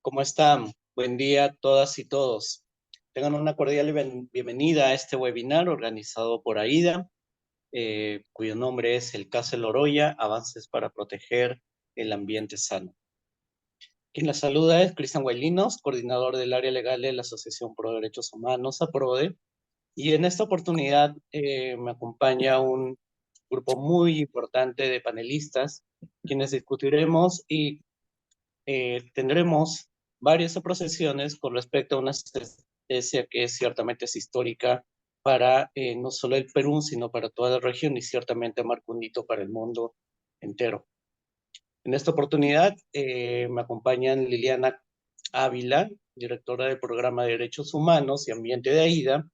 ¿Cómo están? Buen día a todas y todos. Tengan una cordial bienvenida a este webinar organizado por AIDA, cuyo nombre es El caso Loroya, Avances para proteger el ambiente sano. Quien la saluda es Cristian Guaylinos, coordinador del área legal de la Asociación Pro Derechos Humanos, APRODE, y en esta oportunidad me acompaña un grupo muy importante de panelistas, quienes discutiremos y tendremos varias procesiones con respecto a una estrategia que ciertamente es histórica para no solo el Perú, sino para toda la región y ciertamente marca un hito para el mundo entero. En esta oportunidad me acompañan Liliana Ávila, directora del Programa de Derechos Humanos y Ambiente de AIDA,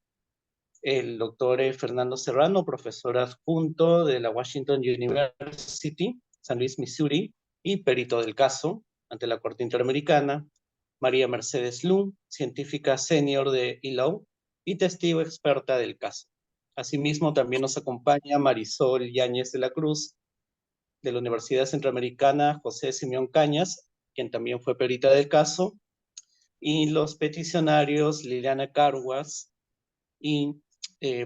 el doctor Fernando Serrano, profesor adjunto de la Washington University, San Luis, Missouri, y perito del caso ante la Corte Interamericana, María Mercedes Lum, científica senior de ILO y testigo experta del caso. Asimismo, también nos acompaña Marisol Yáñez de la Cruz, de la Universidad Centroamericana José Simeón Cañas, quien también fue perita del caso, y los peticionarios Liliana Carguas y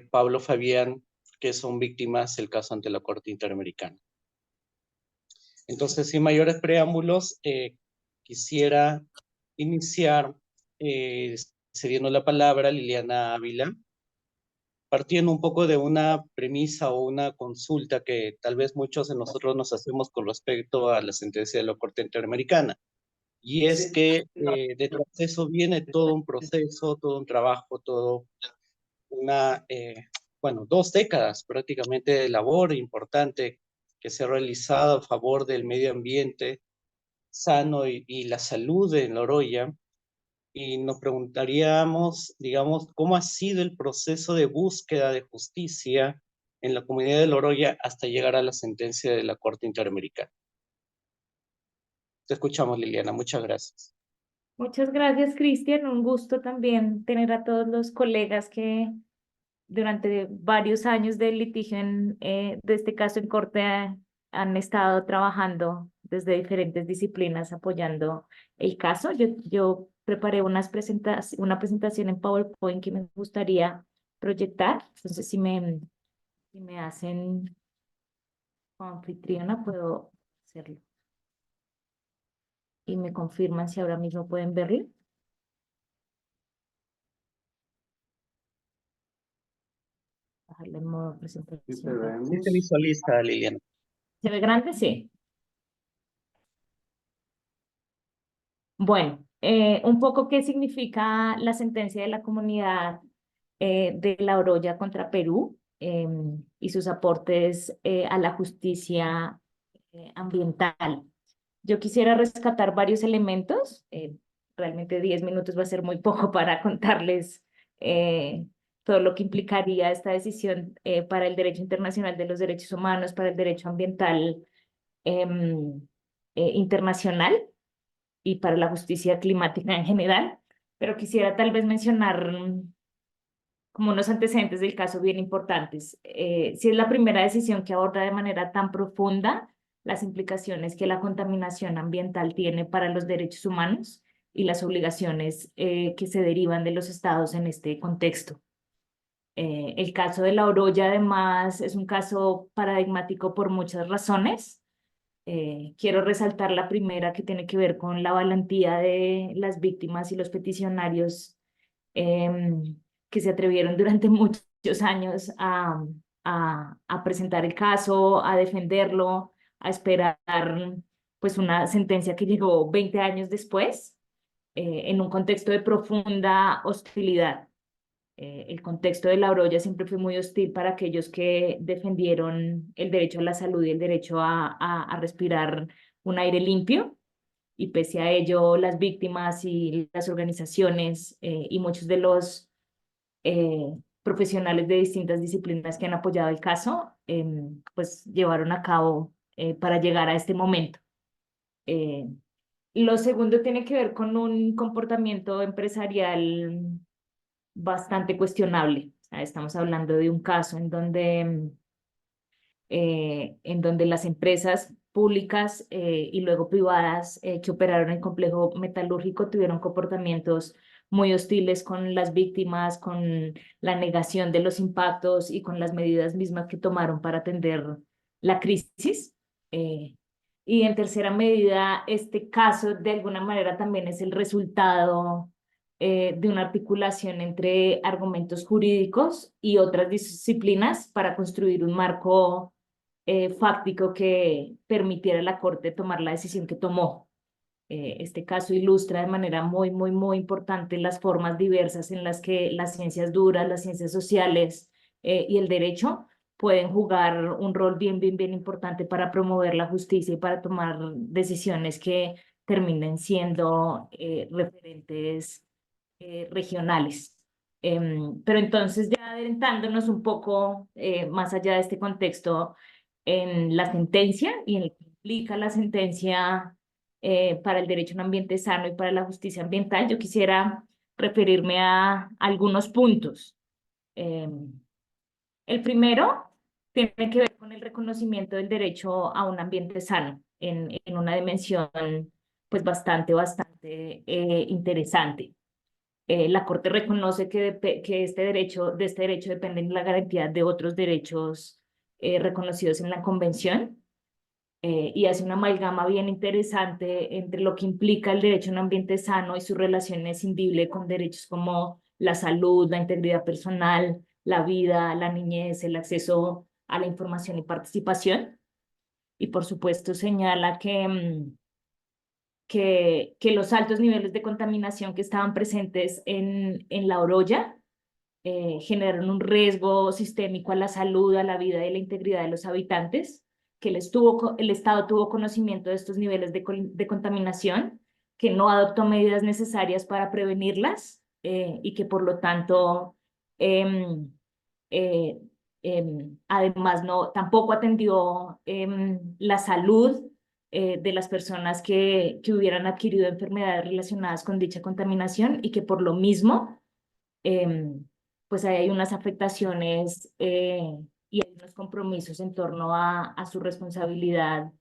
Pablo Fabián, que son víctimas del caso ante la Corte Interamericana. Entonces, sin mayores preámbulos, quisiera iniciar cediendo la palabra a Liliana Ávila, partiendo un poco de una premisa o una consulta que tal vez muchos de nosotros nos hacemos con respecto a la sentencia de la Corte Interamericana. Y es que detrás de eso viene todo un proceso, todo un trabajo, todo una, bueno, 2 décadas prácticamente de labor importante que se ha realizado a favor del medio ambiente sano y la salud en Loroya. Y nos preguntaríamos, digamos, cómo ha sido el proceso de búsqueda de justicia en la comunidad de Loroya hasta llegar a la sentencia de la Corte Interamericana. Te escuchamos, Liliana. Muchas gracias. Muchas gracias, Cristian. Un gusto también tener a todos los colegas que durante varios años del litigio de este caso en corte han estado trabajando desde diferentes disciplinas apoyando el caso. Yo preparé una presentación en PowerPoint que me gustaría proyectar. Entonces, si me hacen anfitriona, puedo hacerlo. Y me confirman si ahora mismo pueden verlo. Bajarle en modo presentación. Sí se visualiza, Liliana. ¿Se ve grande? Sí. Bueno, un poco qué significa la sentencia de la comunidad de La Oroya contra Perú y sus aportes a la justicia ambiental. Yo quisiera rescatar varios elementos. Realmente 10 minutos va a ser muy poco para contarles todo lo que implicaría esta decisión para el derecho internacional de los derechos humanos, para el derecho ambiental internacional y para la justicia climática en general, pero quisiera tal vez mencionar como unos antecedentes del caso bien importantes. Si es la primera decisión que aborda de manera tan profunda las implicaciones que la contaminación ambiental tiene para los derechos humanos y las obligaciones que se derivan de los estados en este contexto. El caso de La Oroya, además, es un caso paradigmático por muchas razones. Quiero resaltar la primera, que tiene que ver con la valentía de las víctimas y los peticionarios que se atrevieron durante muchos años a presentar el caso, a defenderlo, a esperar pues una sentencia que llegó 20 años después, en un contexto de profunda hostilidad. El contexto de La Oroya siempre fue muy hostil para aquellos que defendieron el derecho a la salud y el derecho a respirar un aire limpio. Y pese a ello, las víctimas y las organizaciones y muchos de los profesionales de distintas disciplinas que han apoyado el caso, pues llevaron a cabo para llegar a este momento. Eh, lo segundo tiene que ver con un comportamiento empresarial bastante cuestionable. O sea, estamos hablando de un caso en donde las empresas públicas y luego privadas que operaron en el complejo metalúrgico tuvieron comportamientos muy hostiles con las víctimas, con la negación de los impactos y con las medidas mismas que tomaron para atender la crisis. Y en tercera medida, este caso de alguna manera también es el resultado de una articulación entre argumentos jurídicos y otras disciplinas para construir un marco fáctico que permitiera a la Corte tomar la decisión que tomó. Este caso ilustra de manera muy importante las formas diversas en las que las ciencias duras, las ciencias sociales y el derecho pueden jugar un rol bien importante para promover la justicia y para tomar decisiones que terminen siendo referentes regionales. Pero entonces, ya adelantándonos un poco más allá de este contexto en la sentencia y en lo que implica la sentencia para el derecho a un ambiente sano y para la justicia ambiental, yo quisiera referirme a algunos puntos. El primero tiene que ver con el reconocimiento del derecho a un ambiente sano en una dimensión pues bastante interesante. La Corte reconoce que de este derecho dependen la garantía de otros derechos reconocidos en la Convención y hace una amalgama bien interesante entre lo que implica el derecho a un ambiente sano y su relación escindible con derechos como la salud, la integridad personal, la vida, la niñez, el acceso a la información y participación. Y por supuesto señala que los altos niveles de contaminación que estaban presentes en la Oroya generaron un riesgo sistémico a la salud, a la vida y a la integridad de los habitantes, que el Estado tuvo conocimiento de estos niveles de contaminación, que no adoptó medidas necesarias para prevenirlas y que por lo tanto em, eh, además tampoco atendió la salud de las personas que hubieran adquirido enfermedades relacionadas con dicha contaminación y que por lo mismo pues hay unas afectaciones y hay unos compromisos en torno a su responsabilidad,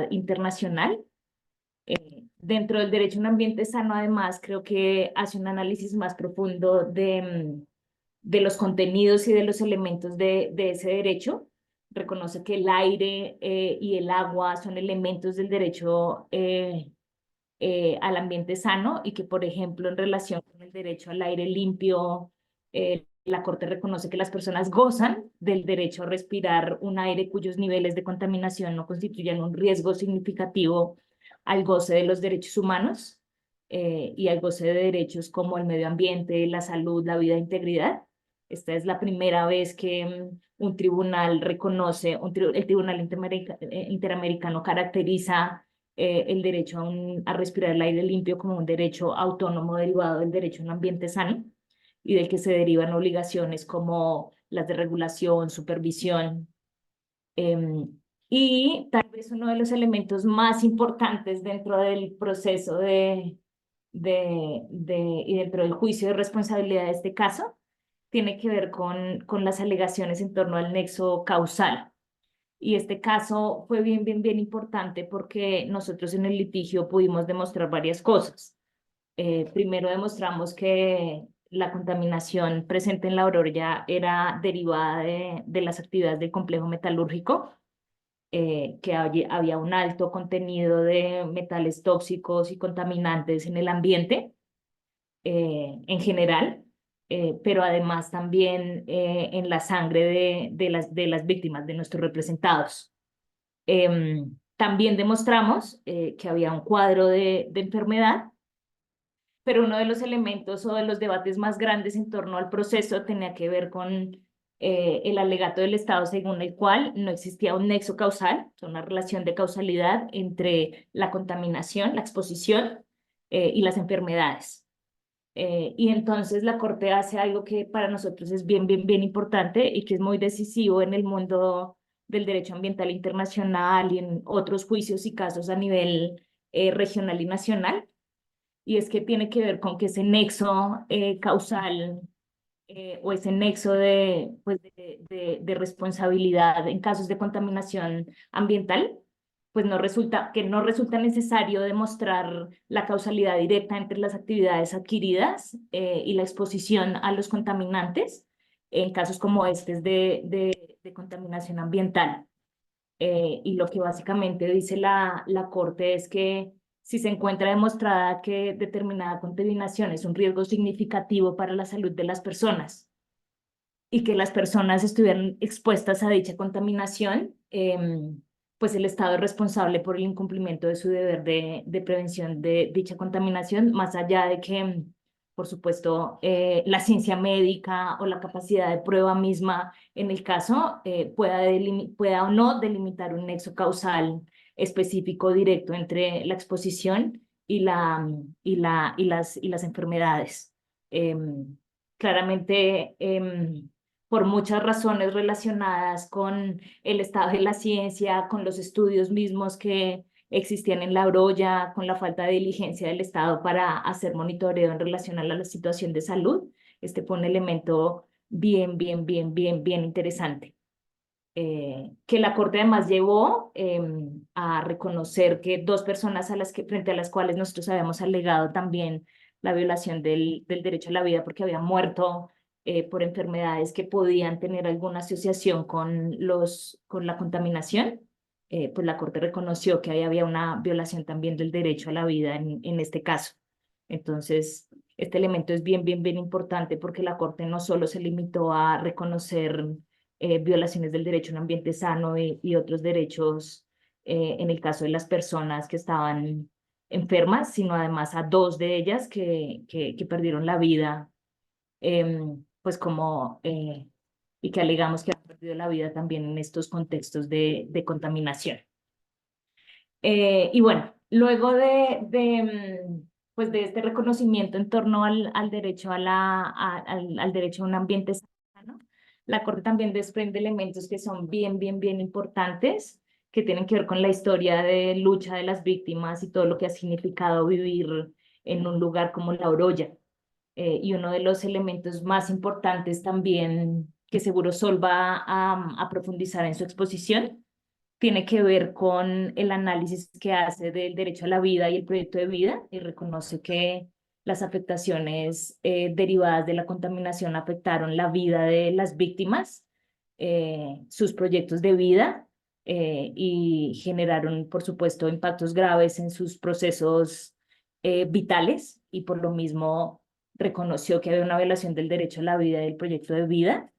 internacional. Dentro del derecho a un ambiente sano, además, creo que hace un análisis más profundo de los contenidos y de los elementos de ese derecho. Reconoce que el aire y el agua son elementos del derecho al ambiente sano y que, por ejemplo, en relación con el derecho al aire limpio, la Corte reconoce que las personas gozan del derecho a respirar un aire cuyos niveles de contaminación no constituyan un riesgo significativo al goce de los derechos humanos y al goce de derechos como el medio ambiente, la salud, la vida e integridad. Esta es la primera vez que un tribunal reconoce, el Tribunal Interamericano caracteriza el derecho a respirar el aire limpio como un derecho autónomo derivado del derecho a un ambiente sano y del que se derivan obligaciones como las de regulación, supervisión. Y tal vez uno de los elementos más importantes dentro del proceso y dentro del juicio de responsabilidad de este caso tiene que ver con las alegaciones en torno al nexo causal. Y este caso fue bien importante porque nosotros en el litigio pudimos demostrar varias cosas. Primero demostramos que la contaminación presente en la Oroya era derivada de las actividades del complejo metalúrgico, que había un alto contenido de metales tóxicos y contaminantes en el ambiente en general, pero además también en la sangre de las víctimas, de nuestros representados. También demostramos que había un cuadro de enfermedad, pero uno de los elementos o de los debates más grandes en torno al proceso tenía que ver con el alegato del Estado según el cual no existía un nexo causal, una relación de causalidad entre la contaminación, la exposición y las enfermedades. Y entonces la Corte hace algo que para nosotros es bien importante y que es muy decisivo en el mundo del derecho ambiental internacional y en otros juicios y casos a nivel regional y nacional, y es que tiene que ver con que ese nexo causal o ese nexo de, pues de responsabilidad en casos de contaminación ambiental, pues no resulta necesario demostrar la causalidad directa entre las actividades adquiridas y la exposición a los contaminantes en casos como este de contaminación ambiental. Y lo que básicamente dice la Corte es que si se encuentra demostrada que determinada contaminación es un riesgo significativo para la salud de las personas y que las personas estuvieran expuestas a dicha contaminación, pues el Estado es responsable por el incumplimiento de su deber de prevención de dicha contaminación, más allá de que, por supuesto, la ciencia médica o la capacidad de prueba misma en el caso pueda o no delimitar un nexo causal específico directo entre la exposición y las enfermedades. Claramente, por muchas razones relacionadas con el estado de la ciencia, con los estudios mismos que existían en La Broya, con la falta de diligencia del Estado para hacer monitoreo en relación a la situación de salud. Este fue un elemento bien interesante. Que la Corte además llevó a reconocer que dos personas frente a las cuales nosotros habíamos alegado también la violación del derecho a la vida porque habían muerto por enfermedades que podían tener alguna asociación con la contaminación, pues la Corte reconoció que ahí había una violación también del derecho a la vida en este caso. Entonces, este elemento es bien importante porque la Corte no solo se limitó a reconocer violaciones del derecho a un ambiente sano y otros derechos en el caso de las personas que estaban enfermas, sino además a dos de ellas que perdieron la vida, pues y que alegamos que han perdido la vida también en estos contextos de contaminación. Y bueno, luego pues de este reconocimiento en torno al derecho al derecho a un ambiente sano, la Corte también desprende elementos que son bien importantes, que tienen que ver con la historia de lucha de las víctimas y todo lo que ha significado vivir en un lugar como La Oroya. Y uno de los elementos más importantes también, que seguro Sol va a profundizar en su exposición, tiene que ver con el análisis que hace del derecho a la vida y el proyecto de vida y reconoce que las afectaciones derivadas de la contaminación afectaron la vida de las víctimas, sus proyectos de vida y generaron, por supuesto, impactos graves en sus procesos vitales y por lo mismo reconoció que había una violación del derecho a la vida y el proyecto de vida.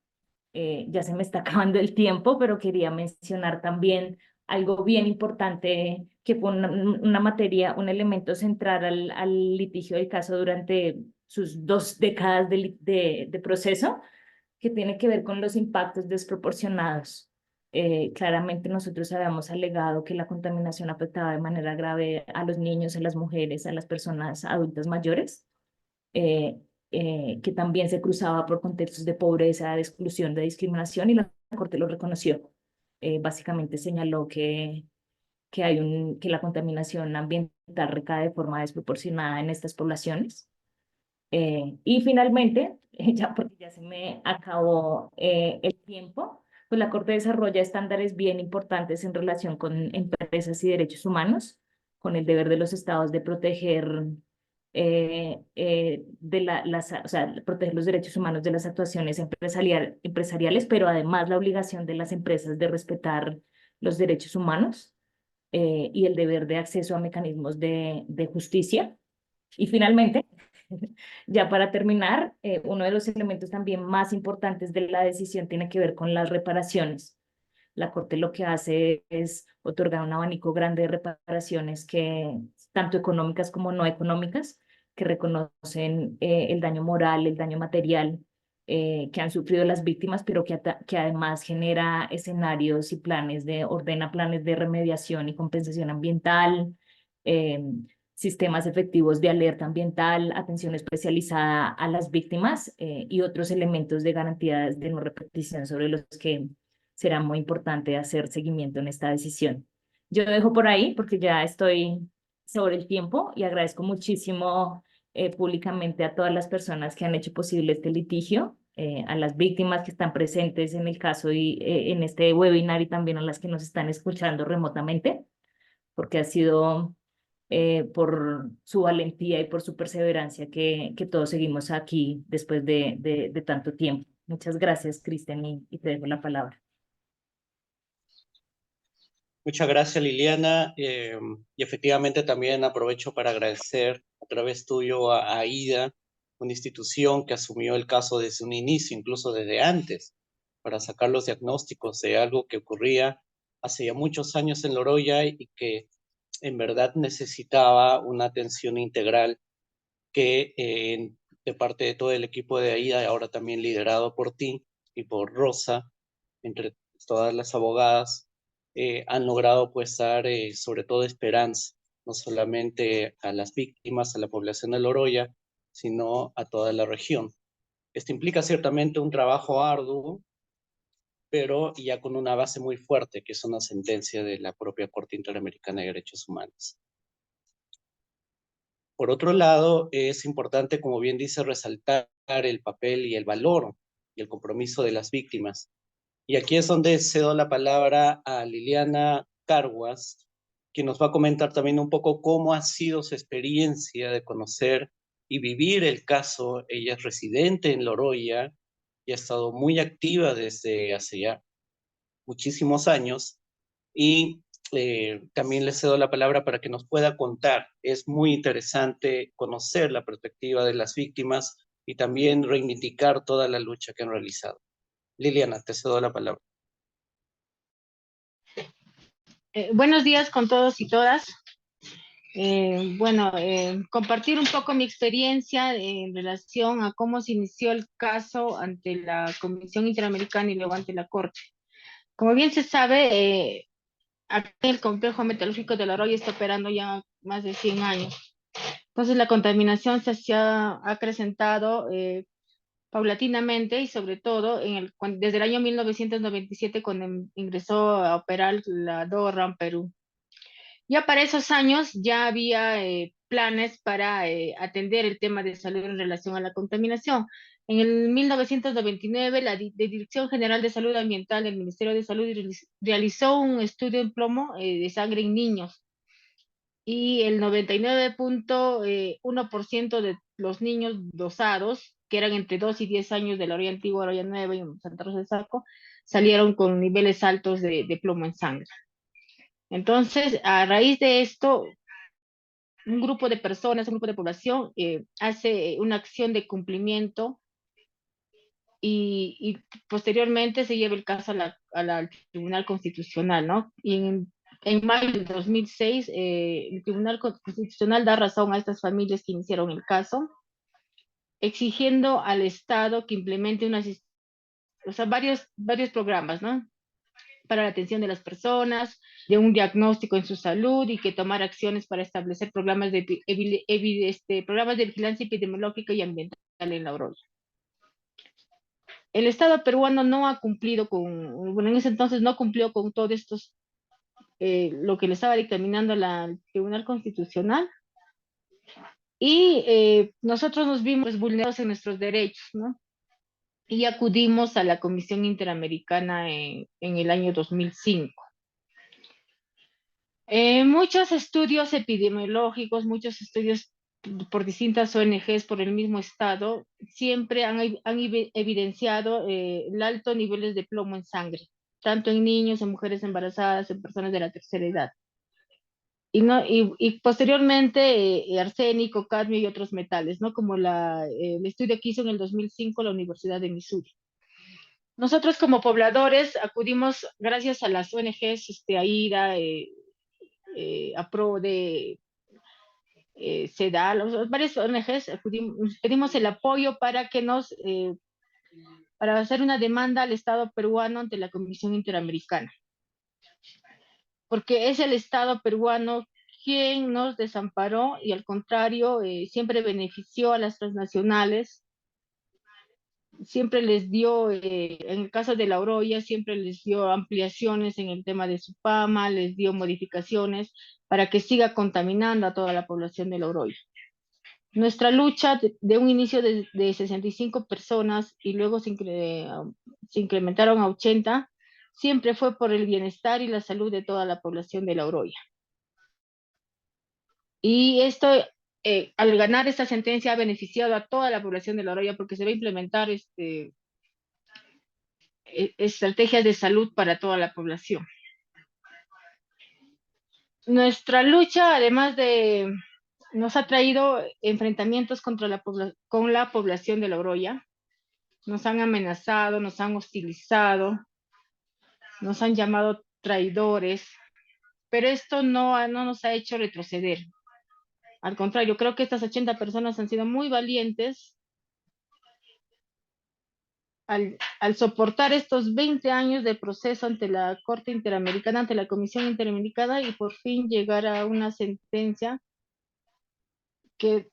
Ya se me está acabando el tiempo, pero quería mencionar también algo bien importante que fue una materia, un elemento central al litigio del caso durante sus 2 décadas de proceso, que tiene que ver con los impactos desproporcionados. Claramente nosotros habíamos alegado que la contaminación afectaba de manera grave a los niños, a las mujeres, a las personas adultas mayores. Eh, que también se cruzaba por contextos de pobreza, de exclusión, de discriminación, y la Corte lo reconoció. Básicamente señaló que la contaminación ambiental recae de forma desproporcionada en estas poblaciones. Y finalmente, ya porque ya se me acabó el tiempo, pues la Corte desarrolla estándares bien importantes en relación con empresas y derechos humanos, con el deber de los estados de proteger o sea, proteger los derechos humanos de las actuaciones empresariales, pero además la obligación de las empresas de respetar los derechos humanos y el deber de acceso a mecanismos de justicia. Y finalmente, ya para terminar, uno de los elementos también más importantes de la decisión tiene que ver con las reparaciones. La Corte lo que hace es otorgar un abanico grande de reparaciones tanto económicas como no económicas, que reconocen el daño moral, el daño material que han sufrido las víctimas, pero que además genera escenarios y ordena planes de remediación y compensación ambiental, eh, sistemas efectivos de alerta ambiental, atención especializada a las víctimas y otros elementos de garantías de no repetición sobre los que será muy importante hacer seguimiento en esta decisión. Yo lo dejo por ahí porque ya estoy sobre el tiempo y agradezco muchísimo públicamente a todas las personas que han hecho posible este litigio a las víctimas que están presentes en el caso y en este webinar y también a las que nos están escuchando remotamente, porque ha sido por su valentía y por su perseverancia que todos seguimos aquí después de tanto tiempo. Muchas gracias, Cristian, y te dejo la palabra. Muchas gracias, Liliana. Y efectivamente también aprovecho para agradecer a través tuyo a AIDA, una institución que asumió el caso desde un inicio, incluso desde antes, para sacar los diagnósticos de algo que ocurría hace ya muchos años en Loroya y que en verdad necesitaba una atención integral que de parte de todo el equipo de AIDA, ahora también liderado por ti y por Rosa, entre todas las abogadas, han logrado pues dar sobre todo esperanza, no solamente a las víctimas, a la población de Loroya, sino a toda la región. Esto implica ciertamente un trabajo arduo, pero ya con una base muy fuerte, que es una sentencia de la propia Corte Interamericana de Derechos Humanos. Por otro lado, es importante, como bien dice, resaltar el papel y el valor y el compromiso de las víctimas. Y aquí es donde cedo la palabra a Liliana Carguas, que nos va a comentar también un poco cómo ha sido su experiencia de conocer y vivir el caso. Ella es residente en Loroya y ha estado muy activa desde hace ya muchísimos años y también le cedo la palabra para que nos pueda contar. Es muy interesante conocer la perspectiva de las víctimas y también reivindicar toda la lucha que han realizado. Liliana, te cedo la palabra. Buenos días con todos y todas. Compartir un poco mi experiencia en relación a cómo se inició el caso ante la Comisión Interamericana y luego ante la Corte. Como bien se sabe, aquí el complejo metalúrgico de Loroya está operando ya más de 100 años. Entonces la contaminación se ha acrecentado paulatinamente y sobre todo desde el año 1997 cuando ingresó a operar la DORAM Perú. Ya para esos años ya había planes para atender el tema de salud en relación a la contaminación. En el 1999, la Dirección General de Salud Ambiental del Ministerio de Salud realizó un estudio en plomo de sangre en niños y el 99.1% de los niños dosados, que eran entre 2 y 10 años de la Loroya Antigua, Loroya Nueva y Santa Rosa de Saco, salieron con niveles altos de plomo en sangre. Entonces, a raíz de esto, un grupo de personas, un grupo de población hace una acción de cumplimiento y posteriormente se lleva el caso al Tribunal Constitucional, ¿no? Y en mayo del 2006, el Tribunal Constitucional da razón a estas familias que iniciaron el caso, exigiendo al Estado que implemente varios programas, ¿no? Para la atención de las personas, de un diagnóstico en su salud y que tomar acciones para establecer programas programas de vigilancia epidemiológica y ambiental en la Loroya. El Estado peruano no ha cumplido en ese entonces no cumplió con todo esto, lo que le estaba dictaminando el Tribunal Constitucional, y nosotros nos vimos vulnerados en nuestros derechos, ¿no? Y acudimos a la Comisión Interamericana en el año 2005. Muchos estudios epidemiológicos, muchos estudios por distintas ONGs, por el mismo Estado, siempre han evidenciado el alto niveles de plomo en sangre, tanto en niños, en mujeres embarazadas, en personas de la tercera edad. Y posteriormente arsénico, cadmio y otros metales, ¿no? Como el estudio que hizo en el 2005 la Universidad de Missouri. Nosotros como pobladores acudimos, gracias a las ONGs, AIDA, APRODE, CEDAL, varias ONGs, pedimos el apoyo para hacer una demanda al Estado peruano ante la Comisión Interamericana. Porque es el Estado peruano quien nos desamparó y al contrario, siempre benefició a las transnacionales, siempre les dio, en el caso de la Loroya, siempre les dio ampliaciones en el tema de Supama, les dio modificaciones para que siga contaminando a toda la población de la Loroya. Nuestra lucha de un inicio de 65 personas y luego se incrementaron a 80, siempre fue por el bienestar y la salud de toda la población de La Oroya. Y esto, al ganar esta sentencia, ha beneficiado a toda la población de La Oroya porque se va a implementar estrategias de salud para toda la población. Nuestra lucha, además de, nos ha traído enfrentamientos con la población de La Oroya. Nos han amenazado, nos han hostilizado, nos han llamado traidores, pero esto no nos ha hecho retroceder. Al contrario, creo que estas 80 personas han sido muy valientes al soportar estos 20 años de proceso ante la Corte Interamericana, ante la Comisión Interamericana, y por fin llegar a una sentencia que,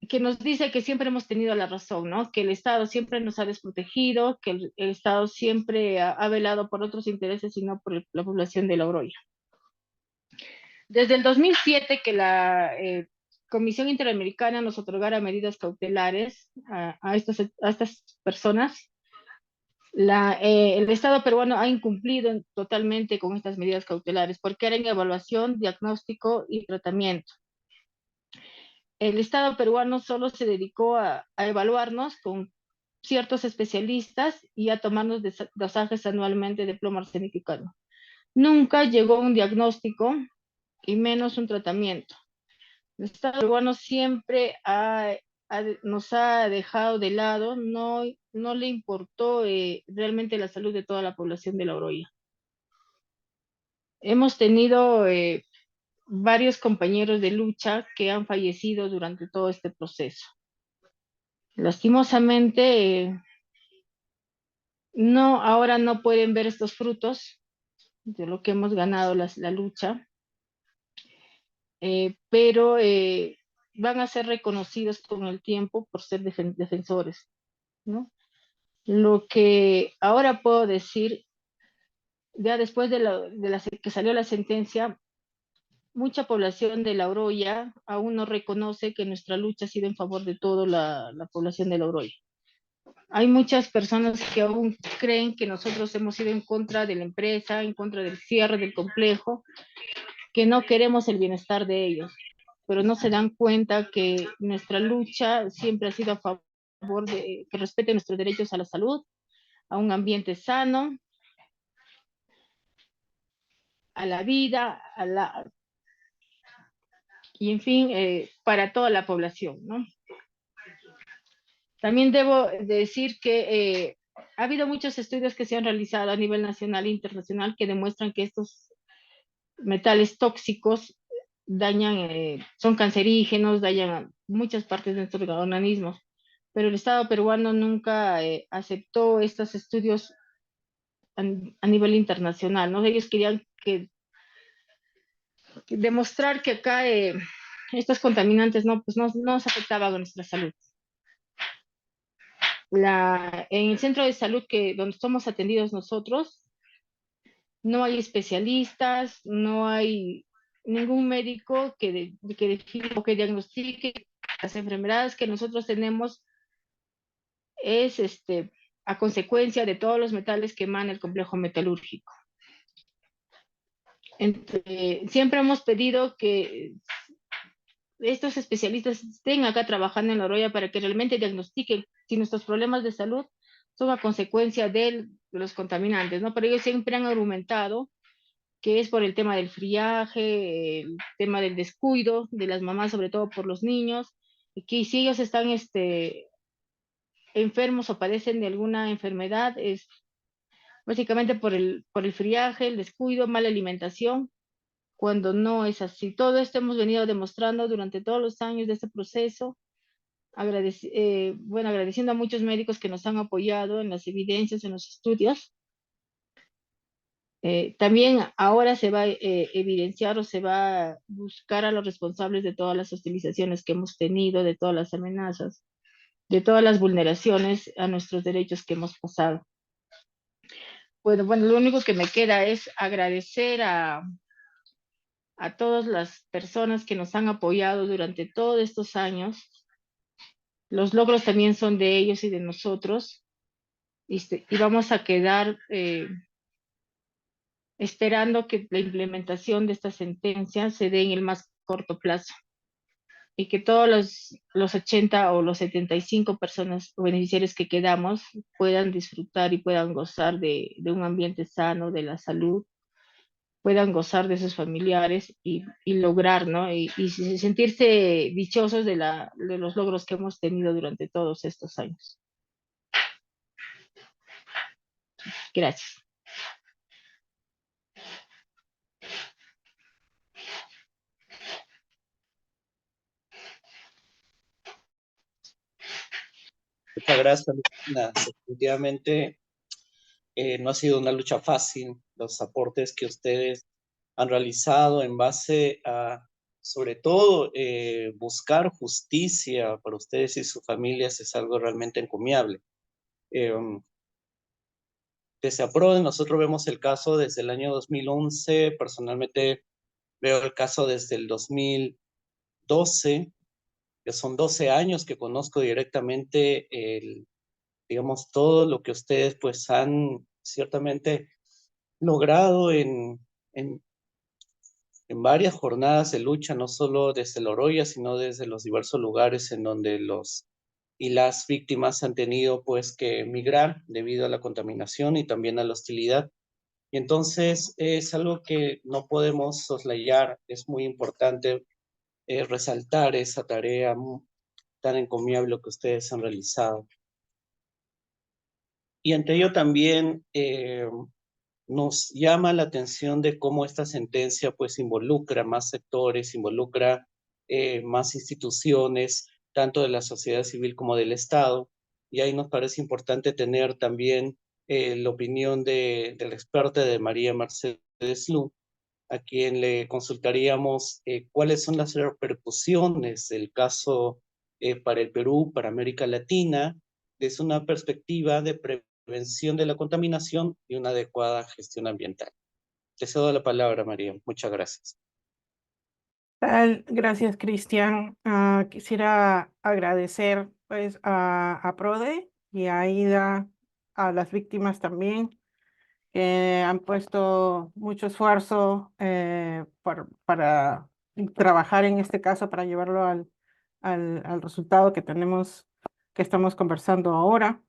que nos dice que siempre hemos tenido la razón, ¿no? Que el Estado siempre nos ha desprotegido, que el Estado siempre ha velado por otros intereses y no por la población de La Oroya. Desde el 2007 que la Comisión Interamericana nos otorgara medidas cautelares a estas personas, el Estado peruano ha incumplido totalmente con estas medidas cautelares porque eran evaluación, diagnóstico y tratamiento. El Estado peruano solo se dedicó a evaluarnos con ciertos especialistas y a tomarnos dosajes anualmente de plomo arsenificado. Nunca llegó un diagnóstico y menos un tratamiento. El Estado peruano siempre nos ha dejado de lado, no le importó realmente la salud de toda la población de La Oroya. Hemos tenido varios compañeros de lucha que han fallecido durante todo este proceso. Lastimosamente, ahora no pueden ver estos frutos de lo que hemos ganado la lucha, pero van a ser reconocidos con el tiempo por ser defensores, ¿no? Lo que ahora puedo decir, ya después que salió la sentencia, mucha población de La Oroya aún no reconoce que nuestra lucha ha sido en favor de toda la población de La Oroya. Hay muchas personas que aún creen que nosotros hemos ido en contra de la empresa, en contra del cierre del complejo, que no queremos el bienestar de ellos, pero no se dan cuenta que nuestra lucha siempre ha sido a favor de que respete nuestros derechos a la salud, a un ambiente sano, a la vida, y en fin, para toda la población, ¿no? También debo decir que ha habido muchos estudios que se han realizado a nivel nacional e internacional que demuestran que estos metales tóxicos son cancerígenos, dañan muchas partes de nuestro organismo, pero el Estado peruano nunca aceptó estos estudios a nivel internacional, ¿no? Ellos querían demostrar que acá estos contaminantes pues no nos afectaban a nuestra salud. En el centro de salud donde somos atendidos nosotros, no hay especialistas, no hay ningún médico que define o que diagnostique las enfermedades que nosotros tenemos es a consecuencia de todos los metales que emana el complejo metalúrgico. Siempre hemos pedido que estos especialistas estén acá trabajando en La Oroya para que realmente diagnostiquen si nuestros problemas de salud son a consecuencia de los contaminantes, ¿no? Pero ellos siempre han argumentado que es por el tema del friaje, el tema del descuido de las mamás, sobre todo por los niños, y que si ellos están enfermos o padecen de alguna enfermedad, es básicamente por el friaje, el descuido, mala alimentación, cuando no es así. Todo esto hemos venido demostrando durante todos los años de este proceso, agradeciendo a muchos médicos que nos han apoyado en las evidencias, en los estudios. También ahora se va a evidenciar o se va a buscar a los responsables de todas las hostilizaciones que hemos tenido, de todas las amenazas, de todas las vulneraciones a nuestros derechos que hemos pasado. Bueno, lo único que me queda es agradecer a todas las personas que nos han apoyado durante todos estos años, los logros también son de ellos y de nosotros, y vamos a quedar esperando que la implementación de esta sentencia se dé en el más corto plazo y que todos los 80 o los 75 personas o beneficiarios que quedamos puedan disfrutar y puedan gozar de un ambiente sano, de la salud, puedan gozar de sus familiares y lograr, ¿no? Y sentirse dichosos de los logros que hemos tenido durante todos estos años. Gracias. Muchas gracias, Lucina. Definitivamente no ha sido una lucha fácil. Los aportes que ustedes han realizado en base a, sobre todo, buscar justicia para ustedes y sus familias es algo realmente encomiable. Eh, que se apruebe, nosotros vemos el caso desde el año 2011, personalmente veo el caso desde el 2012, que son 12 años que conozco directamente digamos, todo lo que ustedes pues han ciertamente logrado en varias jornadas de lucha, no solo desde la Oroya, sino desde los diversos lugares en donde los y las víctimas han tenido pues que emigrar debido a la contaminación y también a la hostilidad. Y entonces es algo que no podemos soslayar, es muy importante resaltar esa tarea tan encomiable que ustedes han realizado. Y entre ello también nos llama la atención de cómo esta sentencia pues involucra más sectores, involucra más instituciones, tanto de la sociedad civil como del Estado. Y ahí nos parece importante tener también la opinión del experto de María Mercedes Lu, a quien le consultaríamos cuáles son las repercusiones del caso para el Perú, para América Latina, desde una perspectiva de prevención de la contaminación y una adecuada gestión ambiental. Te cedo la palabra, María. Muchas gracias. Gracias, Cristian. Quisiera agradecer pues a PRODE y a AIDA, a las víctimas también, que han puesto mucho esfuerzo para trabajar en este caso, para llevarlo al resultado que tenemos, que estamos conversando ahora.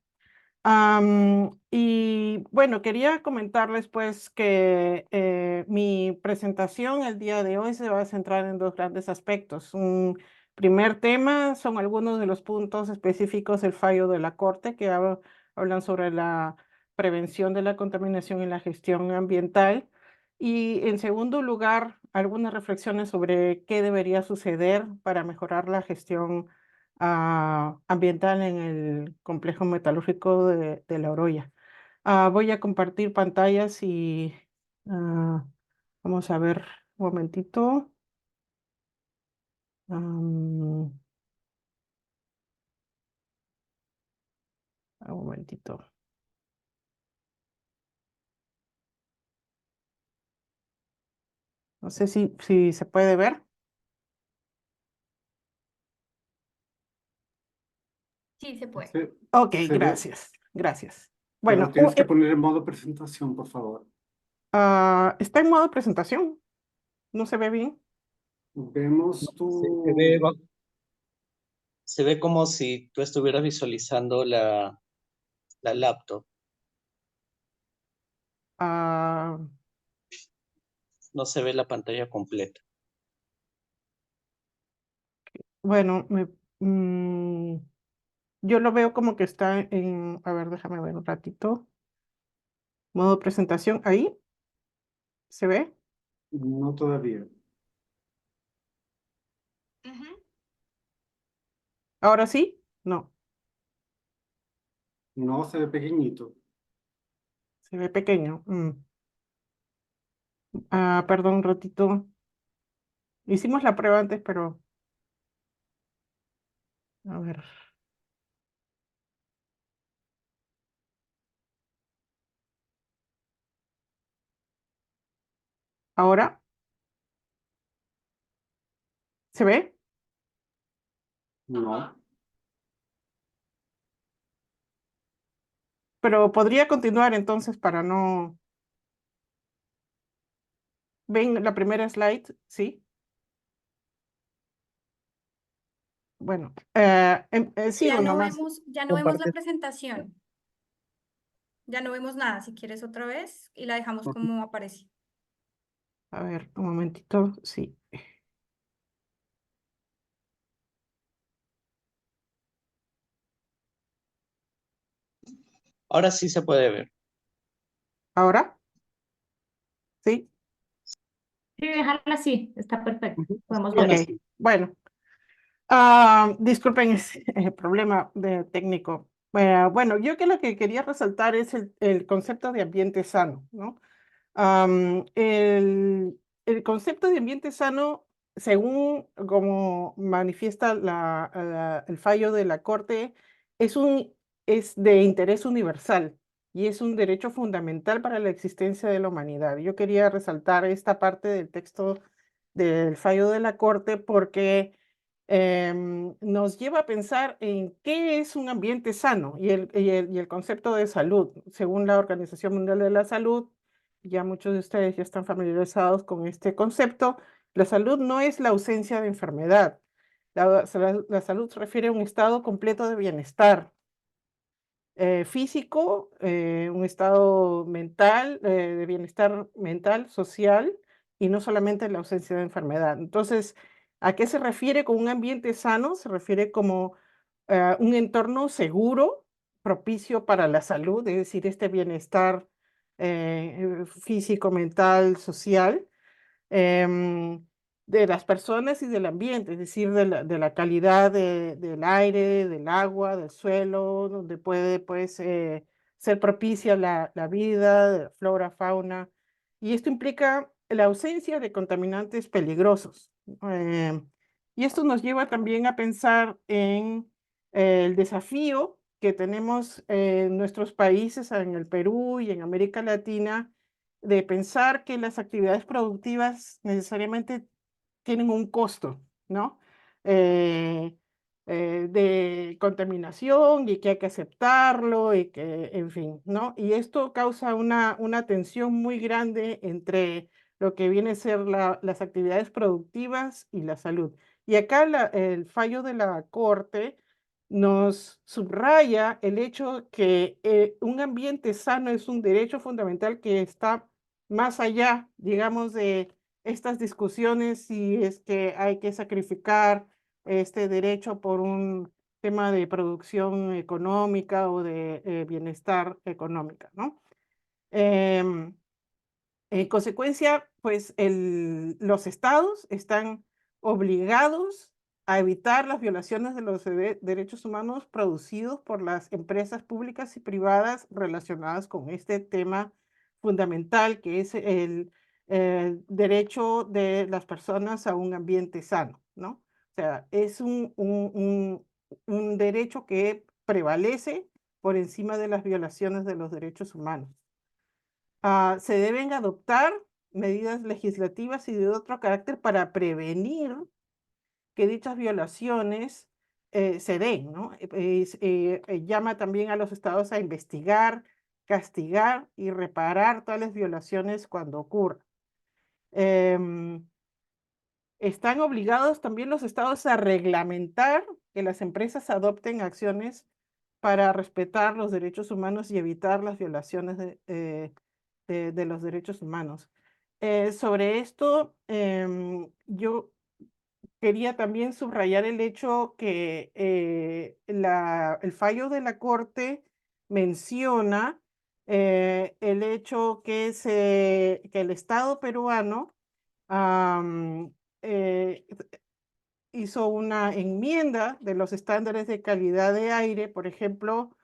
Y bueno, quería comentarles pues que mi presentación el día de hoy se va a centrar en dos grandes aspectos. Un primer tema son algunos de los puntos específicos del fallo de la Corte que hablan sobre la prevención de la contaminación y la gestión ambiental. Y en segundo lugar, algunas reflexiones sobre qué debería suceder para mejorar la gestión ambiental en el complejo metalúrgico de La Oroya. Voy a compartir pantallas y ah, vamos a ver un momentito. Un momentito. No sé si se puede ver. Sí, se puede. Se, Ok, se ve, gracias, gracias. pero Bueno, tienes que poner en modo presentación, por favor. está en modo presentación. ¿No se ve bien? Vemos Se tu... ve, se ve como si tú estuvieras visualizando la laptop. Ah, No se ve la pantalla completa. bueno, mm, yo lo veo como que está en... A ver, déjame ver un ratito. Modo presentación, ahí, ¿se ve? No todavía. Ujú. ¿Ahora sí? No, No, se ve pequeñito. se ve pequeño. Perdón, un ratito. Hicimos la prueba antes, pero a ver. ¿Ahora se ve? No. Ajá. Pero podría continuar entonces para no... ¿Ven la primera slide? Sí. Bueno, sigo nomás. Ya no vemos la presentación. Ya no vemos nada. Si quieres otra vez y la dejamos como aparece. A ver, un momentito. Sí. Ahora sí se puede ver. ¿Ahora? ¿Sí? Sí, déjala así, está perfecto. Podemos Ok, verlo. bueno. Disculpen ese problema técnico. Bueno, yo que lo que quería resaltar es el concepto de ambiente sano, ¿no? El concepto de ambiente sano, según como manifiesta el fallo de la Corte, es de interés universal y es un derecho fundamental para la existencia de la humanidad. Yo quería resaltar esta parte del texto del fallo de la Corte porque nos lleva a pensar en qué es un ambiente sano y el concepto de salud. Según la Organización Mundial de la Salud, ya muchos de ustedes ya están familiarizados con este concepto, la salud no es la ausencia de enfermedad. La salud se refiere a un estado completo de bienestar físico, un estado mental, de bienestar mental, social, y no solamente la ausencia de enfermedad. Entonces, ¿a qué se refiere con un ambiente sano? Se refiere como un entorno seguro, propicio para la salud, es decir, este bienestar físico, mental, social, em, de las personas y del ambiente, es decir, de la calidad del aire, del agua, del suelo, donde puede pues, ser propicia la vida, de la flora, fauna. Y esto implica la ausencia de contaminantes peligrosos. Y esto nos lleva también a pensar en el desafío que tenemos en nuestros países, en el Perú y en América Latina, de pensar que las actividades productivas necesariamente tienen un costo, ¿no? Eh, de contaminación y que hay que aceptarlo y que, en fin, ¿no? Y esto causa una tensión muy grande entre lo que viene a ser las actividades productivas y la salud. Y acá el fallo de la Corte nos subraya el hecho que un ambiente sano es un derecho fundamental que está más allá, digamos, de estas discusiones si es que hay que sacrificar este derecho por un tema de producción económica o de bienestar económica, ¿no? Em, en consecuencia, pues los estados están obligados a evitar las violaciones de los derechos humanos producidos por las empresas públicas y privadas relacionadas con este tema fundamental, que es el derecho de las personas a un ambiente sano, ¿no? O sea, es un derecho que prevalece por encima de las violaciones de los derechos humanos. Se deben adoptar medidas legislativas y de otro carácter para prevenir que dichas violaciones se den, ¿no? Llama también a los estados a investigar, castigar y reparar tales violaciones cuando ocurran. Están obligados también los estados a reglamentar que las empresas adopten acciones para respetar los derechos humanos y evitar las violaciones de los derechos humanos. Sobre esto, yo quería también subrayar el hecho que el fallo de la Corte menciona el hecho que el Estado peruano eh, hizo una enmienda de los estándares de calidad de aire, por ejemplo,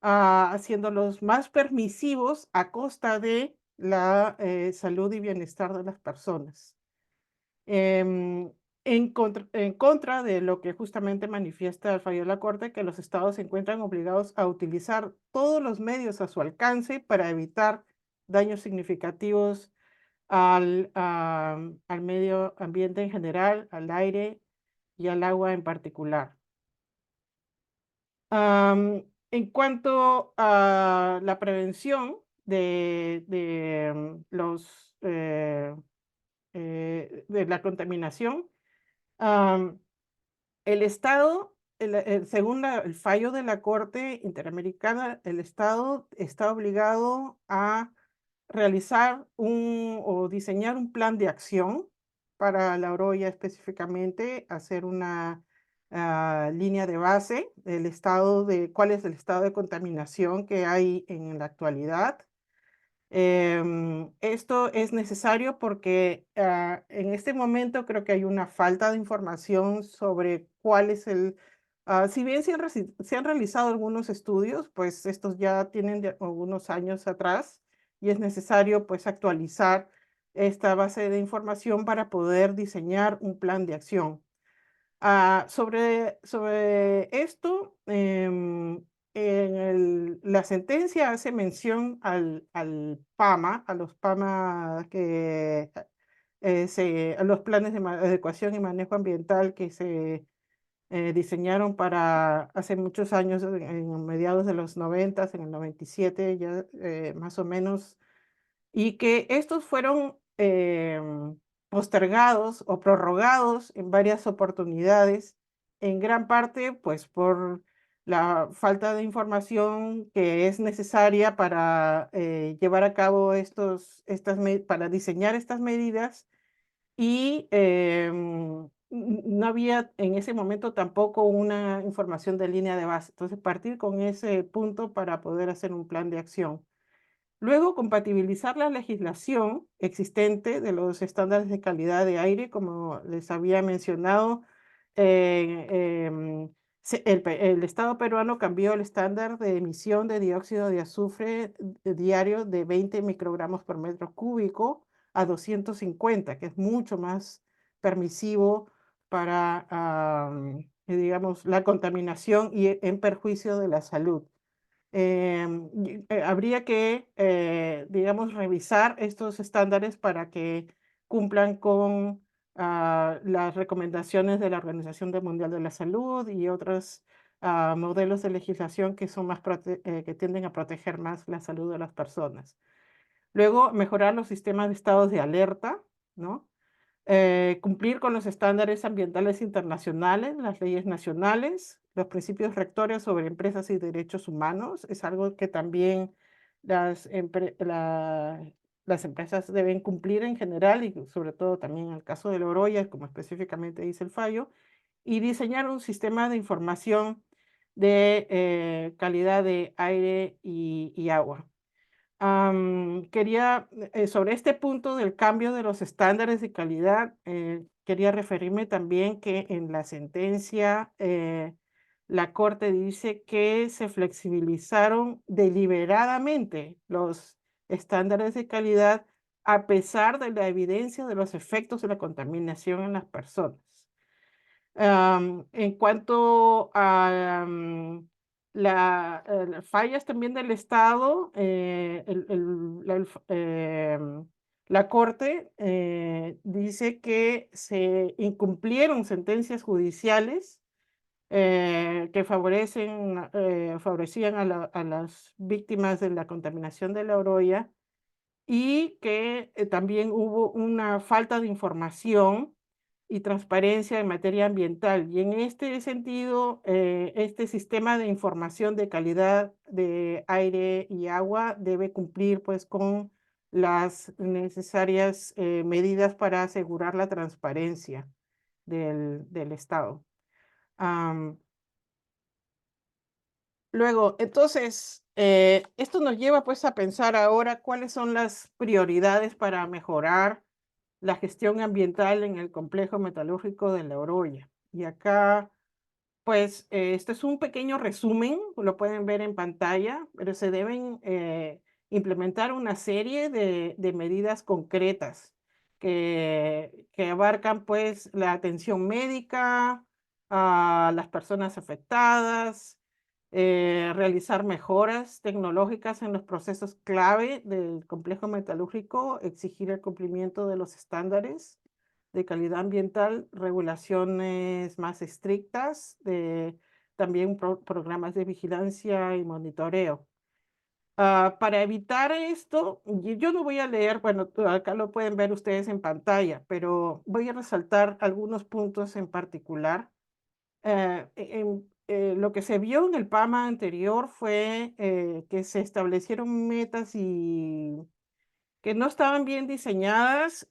haciéndolos más permisivos a costa de la salud y bienestar de las personas. En contra de lo que justamente manifiesta el fallo de la Corte, que los estados se encuentran obligados a utilizar todos los medios a su alcance para evitar daños significativos al medio ambiente en general, al aire y al agua en particular. En cuanto a la prevención de la contaminación, el Estado, según el fallo de la Corte Interamericana, el Estado está obligado a realizar o diseñar un plan de acción para la Oroya específicamente, hacer una línea de base del cuál es el estado de contaminación que hay en la actualidad. Esto es necesario porque en este momento creo que hay una falta de información sobre cuál es si bien se han realizado algunos estudios, pues estos ya tienen algunos años atrás y es necesario pues actualizar esta base de información para poder diseñar un plan de acción. Sobre esto, la sentencia hace mención al PAMA, a los PAMA a los planes de adecuación y manejo ambiental que se diseñaron para hace muchos años, en mediados de los 90, en el 97 ya más o menos, y que estos fueron postergados o prorrogados en varias oportunidades, en gran parte pues por la falta de información que es necesaria para llevar a cabo para diseñar estas medidas y no había en ese momento tampoco una información de línea de base. Entonces, partir con ese punto para poder hacer un plan de acción. Luego, compatibilizar la legislación existente de los estándares de calidad de aire, como les había mencionado. El Estado peruano cambió el estándar de emisión de dióxido de azufre diario de 20 microgramos por metro cúbico a 250, que es mucho más permisivo para, digamos, la contaminación y en perjuicio de la salud. Habría que, digamos, revisar estos estándares para que cumplan con las recomendaciones de la Organización Mundial de la Salud y otros modelos de legislación que son que tienden a proteger más la salud de las personas. Luego, mejorar los sistemas de estados de alerta, ¿no? Cumplir con los estándares ambientales internacionales, las leyes nacionales, los principios rectores sobre empresas y derechos humanos. Es algo que también las empresas deben cumplir en general y sobre todo también en el caso de la Oroya, como específicamente dice el fallo, y diseñar un sistema de información de calidad de aire y agua. Sobre este punto del cambio de los estándares de calidad, quería referirme también que en la sentencia la Corte dice que se flexibilizaron deliberadamente los estándares de calidad a pesar de la evidencia de los efectos de la contaminación en las personas. En cuanto a las fallas también del Estado, la Corte dice que se incumplieron sentencias judiciales que favorecían a las víctimas de la contaminación de la Oroya y que también hubo una falta de información y transparencia en materia ambiental. Y en este sentido, este sistema de información de calidad de aire y agua debe cumplir pues con las necesarias medidas para asegurar la transparencia del Estado. Luego, entonces, esto nos lleva pues a pensar ahora cuáles son las prioridades para mejorar la gestión ambiental en el complejo metalúrgico de La Oroya. Y acá, pues, este es un pequeño resumen, lo pueden ver en pantalla, pero se deben implementar una serie de medidas concretas que abarcan, pues, la atención médica a las personas afectadas, realizar mejoras tecnológicas en los procesos clave del complejo metalúrgico, exigir el cumplimiento de los estándares de calidad ambiental, regulaciones más estrictas de también programas de vigilancia y monitoreo. Para evitar esto, yo no voy a leer, bueno, acá lo pueden ver ustedes en pantalla, pero voy a resaltar algunos puntos en particular. Lo que se vio en el PAMA anterior fue que se establecieron metas y que no estaban bien diseñadas,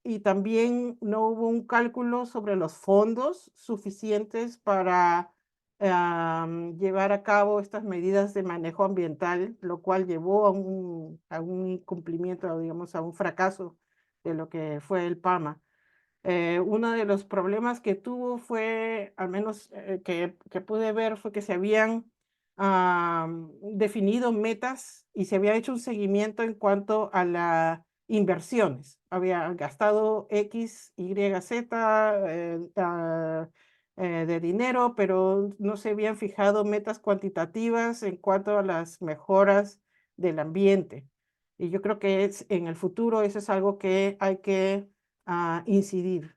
y también no hubo un cálculo sobre los fondos suficientes para llevar a cabo estas medidas de manejo ambiental, lo cual llevó a un incumplimiento, digamos, a un fracaso de lo que fue el PAMA. Uno de los problemas que tuvo fue, al menos que pude ver, fue que se habían definido metas y se había hecho un seguimiento en cuanto a las inversiones. Había gastado X, Y, Z de dinero, pero no se habían fijado metas cuantitativas en cuanto a las mejoras del ambiente. Y yo creo que en el futuro eso es algo que hay que incidir.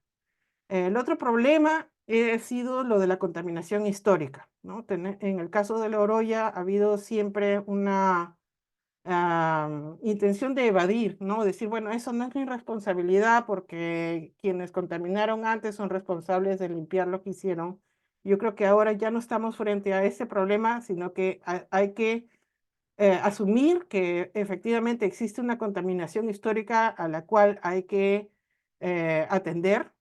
El otro problema ha sido lo de la contaminación histórica, ¿no? En el caso de La Oroya ha habido siempre una intención de evadir, ¿no? Decir, bueno, eso no es mi responsabilidad porque quienes contaminaron antes son responsables de limpiar lo que hicieron. Yo creo que ahora ya no estamos frente a ese problema, sino que hay que asumir que efectivamente existe una contaminación histórica a la cual hay que atender,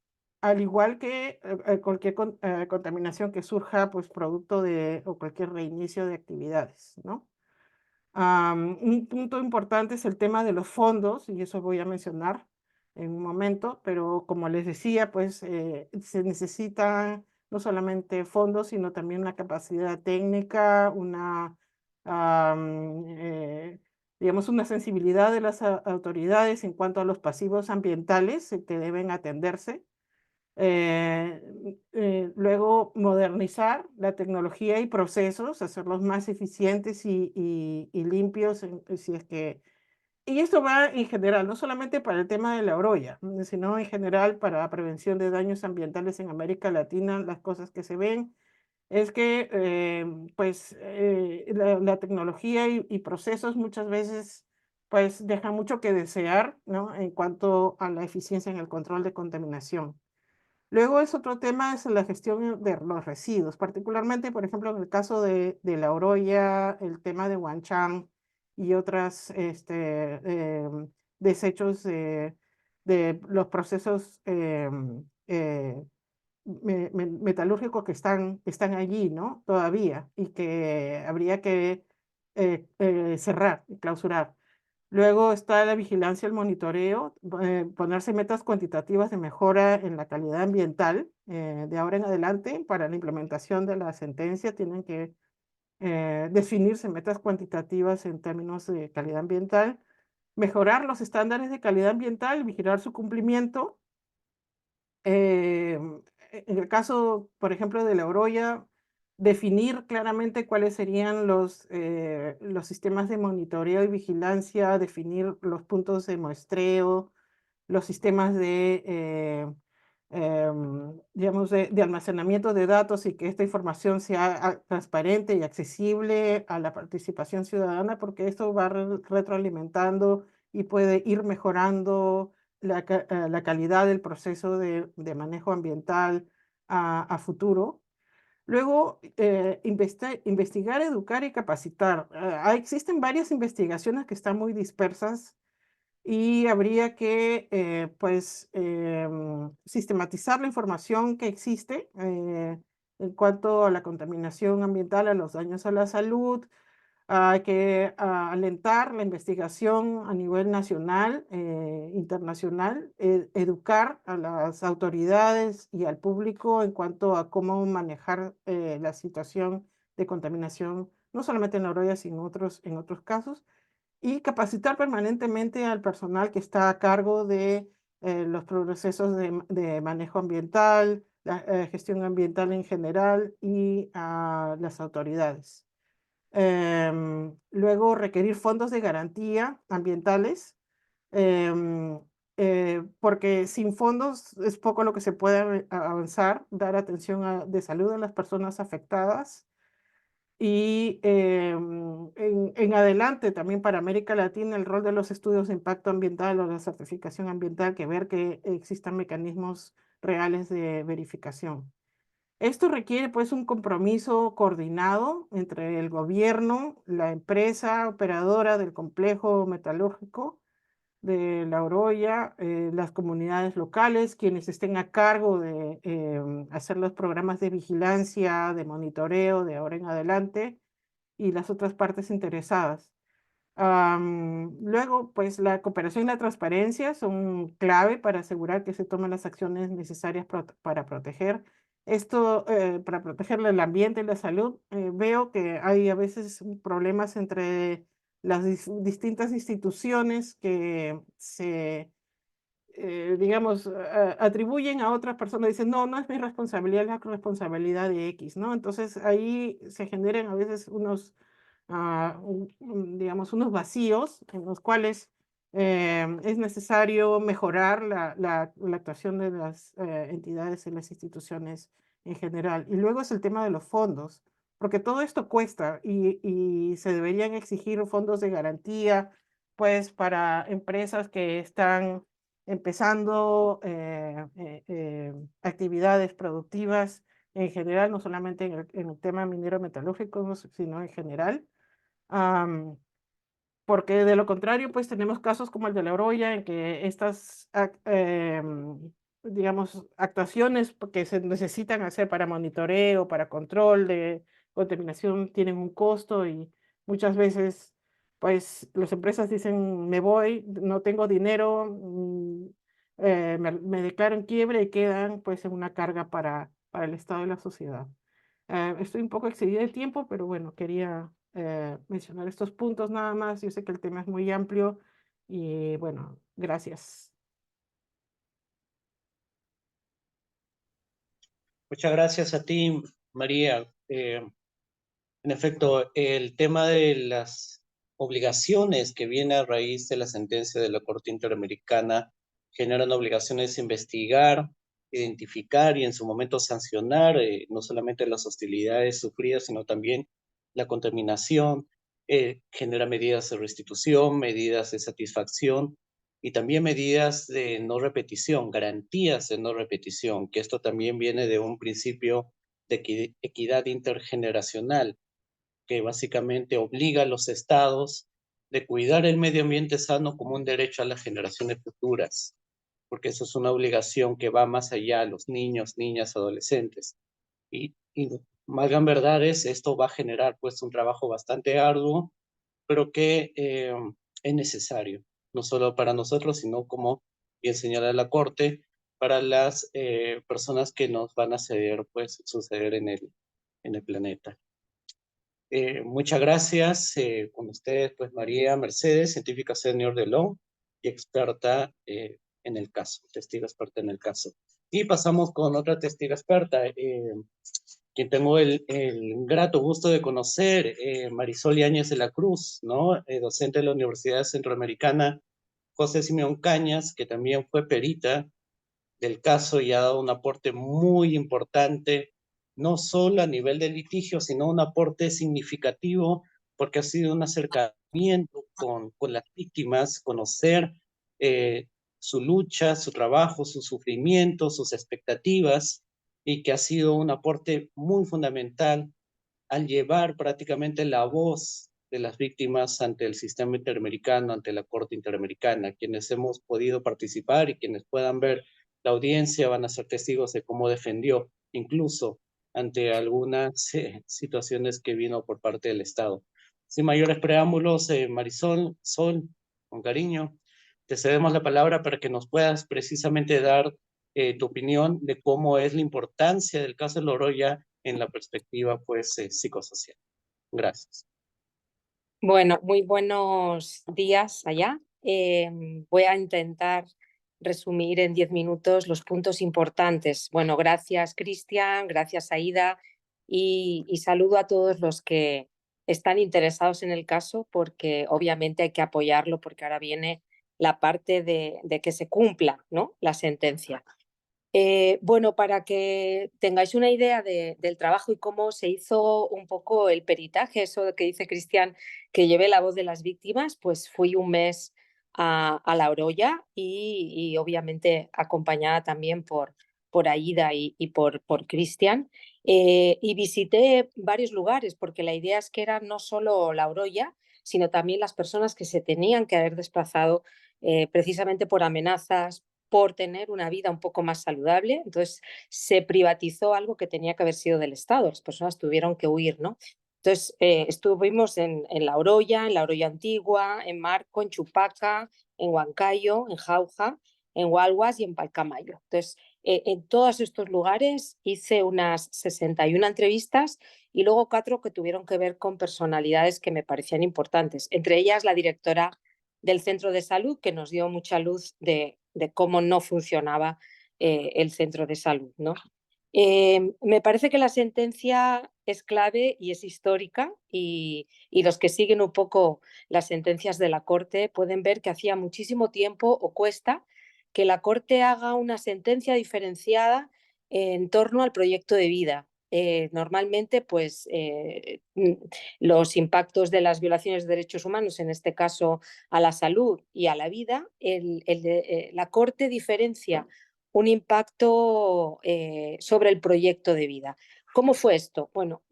al igual que cualquier contaminación que surja pues producto de o cualquier reinicio de actividades, ¿no? Un punto importante es el tema de los fondos, y eso voy a mencionar en un momento, pero como les decía, pues se necesitan no solamente fondos, sino también una capacidad técnica, digamos, una sensibilidad de las autoridades en cuanto a los pasivos ambientales que deben atenderse. Luego, modernizar la tecnología y procesos, hacerlos más eficientes y limpios, si es que... Y esto va en general, no solamente para el tema de La Oroya, sino en general para prevención de daños ambientales en América Latina. Las cosas que se ven es que pues la tecnología y procesos muchas veces pues dejan mucho que desear, ¿no? En cuanto a la eficiencia en el control de contaminación. Luego es otro tema, es la gestión de los residuos, particularmente, por ejemplo, en el caso de La Oroya, el tema de Huanchán y otros desechos de los procesos metalúrgicos que están allí, ¿no? Todavía, y que habría que cerrar, clausurar. Luego está la vigilancia, el monitoreo, ponerse metas cuantitativas de mejora en la calidad ambiental. De ahora en adelante, para la implementación de la sentencia, tienen que definirse metas cuantitativas en términos de calidad ambiental, mejorar los estándares de calidad ambiental, vigilar su cumplimiento. En el caso, por ejemplo, de La Oroya, definir claramente cuáles serían los sistemas de monitoreo y vigilancia, definir los puntos de muestreo, los sistemas digamos, de almacenamiento de datos y que esta información sea transparente y accesible a la participación ciudadana, porque esto va retroalimentando y puede ir mejorando la calidad del proceso de manejo ambiental a futuro. Luego, investigar, educar y capacitar. Existen varias investigaciones que están muy dispersas y habría que pues, sistematizar la información que existe en cuanto a la contaminación ambiental, a los daños a la salud. Hay que alentar la investigación a nivel nacional, internacional, educar a las autoridades y al público en cuanto a cómo manejar la situación de contaminación, no solamente en La Oroya, sino en otros casos, y capacitar permanentemente al personal que está a cargo de los procesos de manejo ambiental, la gestión ambiental en general y a las autoridades. Luego, requerir fondos de garantía ambientales. porque sin fondos es poco lo que se puede avanzar, dar atención de salud a las personas afectadas. Y en adelante también para América Latina el rol de los estudios de impacto ambiental o la certificación ambiental, que ver que existan mecanismos reales de verificación. Esto requiere pues un compromiso coordinado entre el gobierno, la empresa operadora del complejo metalúrgico de La Oroya, las comunidades locales, quienes estén a cargo de hacer los programas de vigilancia, de monitoreo de ahora en adelante, y las otras partes interesadas. Luego, pues la cooperación y la transparencia son clave para asegurar que se tomen las acciones necesarias para proteger esto, para proteger el ambiente y la salud. Veo que hay a veces problemas entre las distintas instituciones que se digamos, atribuyen a otras personas, dicen, no, no es mi responsabilidad, es la responsabilidad de X, ¿no? Entonces ahí se generan a veces unos, digamos, unos vacíos en los cuales es necesario mejorar la actuación de las entidades y las instituciones en general. Y luego es el tema de los fondos, porque todo esto cuesta y se deberían exigir fondos de garantía, pues, para empresas que están empezando actividades productivas en general, no solamente en el tema minero metalúrgico, sino en general. Am, Porque de lo contrario, pues tenemos casos como el de La Oroya, en que estas, digamos, actuaciones que se necesitan hacer para monitoreo, para control de contaminación, tienen un costo y muchas veces, pues, las empresas dicen, me voy, no tengo dinero, me declaro en quiebra y quedan, pues, en una carga para el Estado y la sociedad. Estoy un poco excedida de tiempo, pero bueno, quería mencionar estos puntos nada más. Yo sé que el tema es muy amplio y bueno, gracias. Muchas gracias a ti, María. En efecto, el tema de las obligaciones que viene a raíz de la sentencia de la Corte Interamericana generan obligaciones de investigar, identificar y en su momento sancionar no solamente las hostilidades sufridas, sino también la contaminación, genera medidas de restitución, medidas de satisfacción y también medidas de no repetición, garantías de no repetición, que esto también viene de un principio de equidad intergeneracional que básicamente obliga a los estados de cuidar el medio ambiente sano como un derecho a las generaciones futuras, porque eso es una obligación que va más allá a los niños, niñas, adolescentes. Y valgan verdades, esto va a generar pues un trabajo bastante arduo, pero que es necesario, no solo para nosotros, sino como bien señala la Corte, para las personas que nos van a suceder en el planeta. Muchas gracias. Con ustedes, pues María Mercedes, científica senior de LOM y experta en el caso, testigo experta en el caso. Y pasamos con otra testiga experta, quien tengo el grato gusto de conocer, Marisol Yáñez de la Cruz, ¿no? Docente de la Universidad Centroamericana José Simeón Cañas, que también fue perita del caso y ha dado un aporte muy importante, no solo a nivel de litigio, sino un aporte significativo porque ha sido un acercamiento con las víctimas, conocer su lucha, su trabajo, su sufrimiento, sus expectativas, y que ha sido un aporte muy fundamental al llevar prácticamente la voz de las víctimas ante el sistema interamericano, ante la Corte Interamericana. Quienes hemos podido participar y quienes puedan ver la audiencia van a ser testigos de cómo defendió, incluso ante algunas situaciones que vino por parte del Estado. Sin mayores preámbulos, Marisol, Sol, con cariño, te cedemos la palabra para que nos puedas precisamente dar tu opinión de cómo es la importancia del caso de La Oroya en la perspectiva pues psicosocial. Gracias. Bueno, muy buenos días allá. Voy a intentar resumir en 10 minutos los puntos importantes. Bueno, gracias Cristian, gracias Aida y saludo a todos los que están interesados en el caso porque obviamente hay que apoyarlo porque ahora viene la parte de que se cumpla, ¿no?, la sentencia. Bueno, para que tengáis una idea del trabajo y cómo se hizo un poco el peritaje, eso que dice Cristian, que llevé la voz de las víctimas, pues fui un mes a La Oroya y obviamente acompañada también por Aída y por Cristian. Y visité varios lugares, porque la idea es que era no solo La Oroya, sino también las personas que se tenían que haber desplazado precisamente por amenazas, por tener una vida un poco más saludable. Entonces se privatizó algo que tenía que haber sido del Estado, las personas tuvieron que huir, ¿no? Entonces estuvimos en La Oroya Antigua, en Marco, en Chupaca, en Huancayo, en Jauja, en Hualguas y en Palcamayo. Entonces en todos estos lugares hice unas 61 entrevistas y luego 4 que tuvieron que ver con personalidades que me parecían importantes, entre ellas la directora del centro de salud, que nos dio mucha luz de cómo no funcionaba el centro de salud, ¿no? Me parece que la sentencia es clave y es histórica y los que siguen un poco las sentencias de la Corte pueden ver que hacía muchísimo tiempo o cuesta que la Corte haga una sentencia diferenciada en torno al proyecto de vida. Normalmente, pues los impactos de las violaciones de derechos humanos, en este caso a la salud y a la vida, la Corte diferencia un impacto sobre el proyecto de vida. ¿Cómo fue esto? Bueno,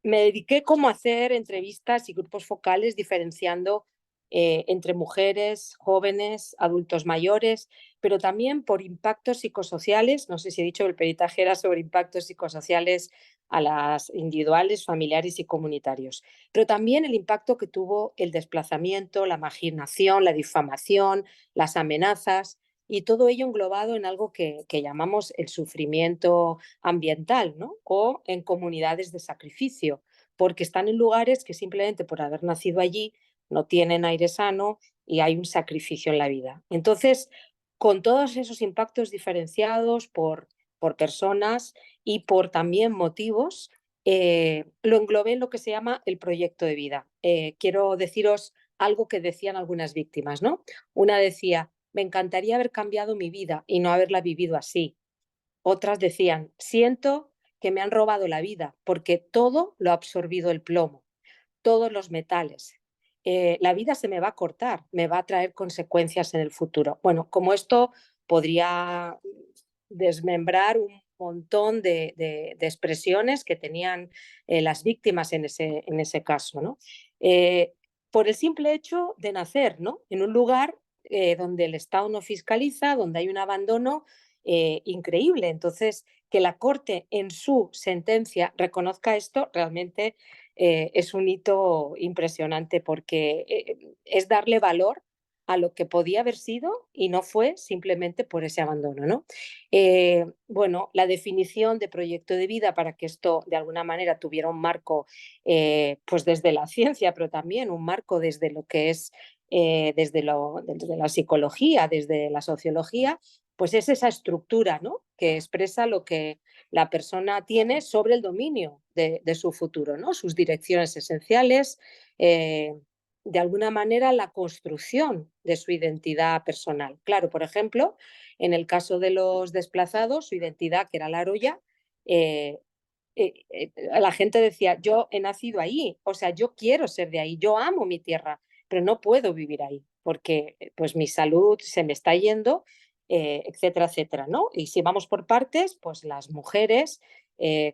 me dediqué como a hacer entrevistas y grupos focales diferenciando entre mujeres, jóvenes, adultos mayores, pero también por impactos psicosociales. No sé si he dicho que el peritaje era sobre impactos psicosociales a las individuales, familiares y comunitarios, pero también el impacto que tuvo el desplazamiento, la marginación, la difamación, las amenazas y todo ello englobado en algo que llamamos el sufrimiento ambiental, ¿no?, o en comunidades de sacrificio, porque están en lugares que simplemente por haber nacido allí no tienen aire sano y hay un sacrificio en la vida. Entonces, con todos esos impactos diferenciados por personas y por también motivos, lo englobé en lo que se llama el proyecto de vida. Quiero deciros algo que decían algunas víctimas, ¿no? Una decía: me encantaría haber cambiado mi vida y no haberla vivido así. Otras decían: siento que me han robado la vida porque todo lo ha absorbido el plomo, todos los metales. La vida se me va a cortar, me va a traer consecuencias en el futuro. Bueno, como esto podría desmembrar un montón de expresiones que tenían las víctimas en ese caso, ¿no? Por el simple hecho de nacer, ¿no?, en un lugar donde el Estado no fiscaliza, donde hay un abandono increíble. Entonces, que la Corte en su sentencia reconozca esto realmente es un hito impresionante, porque es darle valor a lo que podía haber sido y no fue simplemente por ese abandono, ¿no? Bueno, la definición de proyecto de vida, para que esto de alguna manera tuviera un marco pues desde la ciencia, pero también un marco desde lo que es desde la psicología, desde la sociología, pues es esa estructura, ¿no?, que expresa lo que la persona tiene sobre el dominio de su futuro, ¿no?, sus direcciones esenciales, de alguna manera la construcción de su identidad personal. Claro, por ejemplo, en el caso de los desplazados, su identidad, que era La Oroya, la gente decía: yo he nacido ahí, o sea, yo quiero ser de ahí, yo amo mi tierra, pero no puedo vivir ahí porque pues mi salud se me está yendo, etcétera, etcétera, ¿no? Y si vamos por partes, pues las mujeres,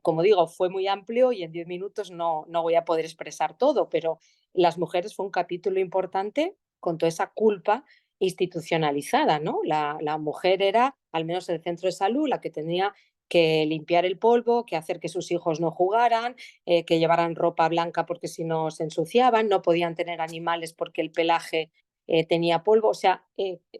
como digo, fue muy amplio y en 10 minutos no voy a poder expresar todo, pero las mujeres fue un capítulo importante con toda esa culpa institucionalizada, ¿no? La mujer era, al menos en el centro de salud, la que tenía que limpiar el polvo, que hacer que sus hijos no jugaran, que llevaran ropa blanca porque si no se ensuciaban, no podían tener animales porque el pelaje tenía polvo. O sea,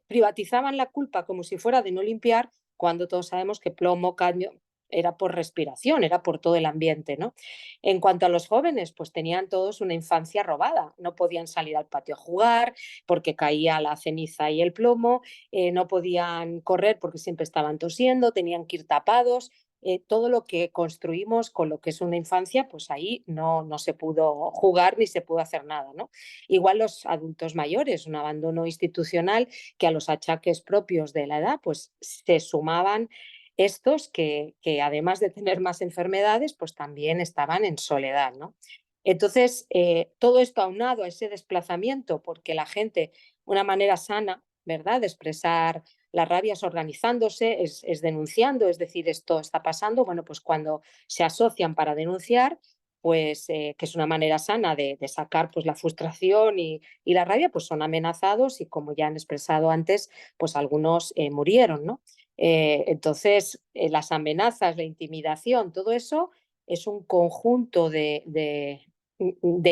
privatizaban la culpa como si fuera de no limpiar, cuando todos sabemos que plomo, cadmio, era por respiración, era por todo el ambiente, ¿no? En cuanto a los jóvenes, pues tenían todos una infancia robada, no podían salir al patio a jugar porque caía la ceniza y el plomo, no podían correr porque siempre estaban tosiendo, tenían que ir tapados. todo lo que construimos con lo que es una infancia, pues ahí no se pudo jugar ni se pudo hacer nada, ¿no? Igual los adultos mayores, un abandono institucional que a los achaques propios de la edad, pues se sumaban estos que además de tener más enfermedades, pues también estaban en soledad, ¿no? Entonces, todo esto aunado a ese desplazamiento, porque la gente, una manera sana, ¿verdad?, de expresar la rabia es organizándose, es denunciando, es decir, esto está pasando, bueno, pues cuando se asocian para denunciar, pues que es una manera sana de sacar pues la frustración y la rabia, pues son amenazados y como ya han expresado antes, pues algunos murieron, ¿no? Entonces, las amenazas, la intimidación, todo eso es un conjunto de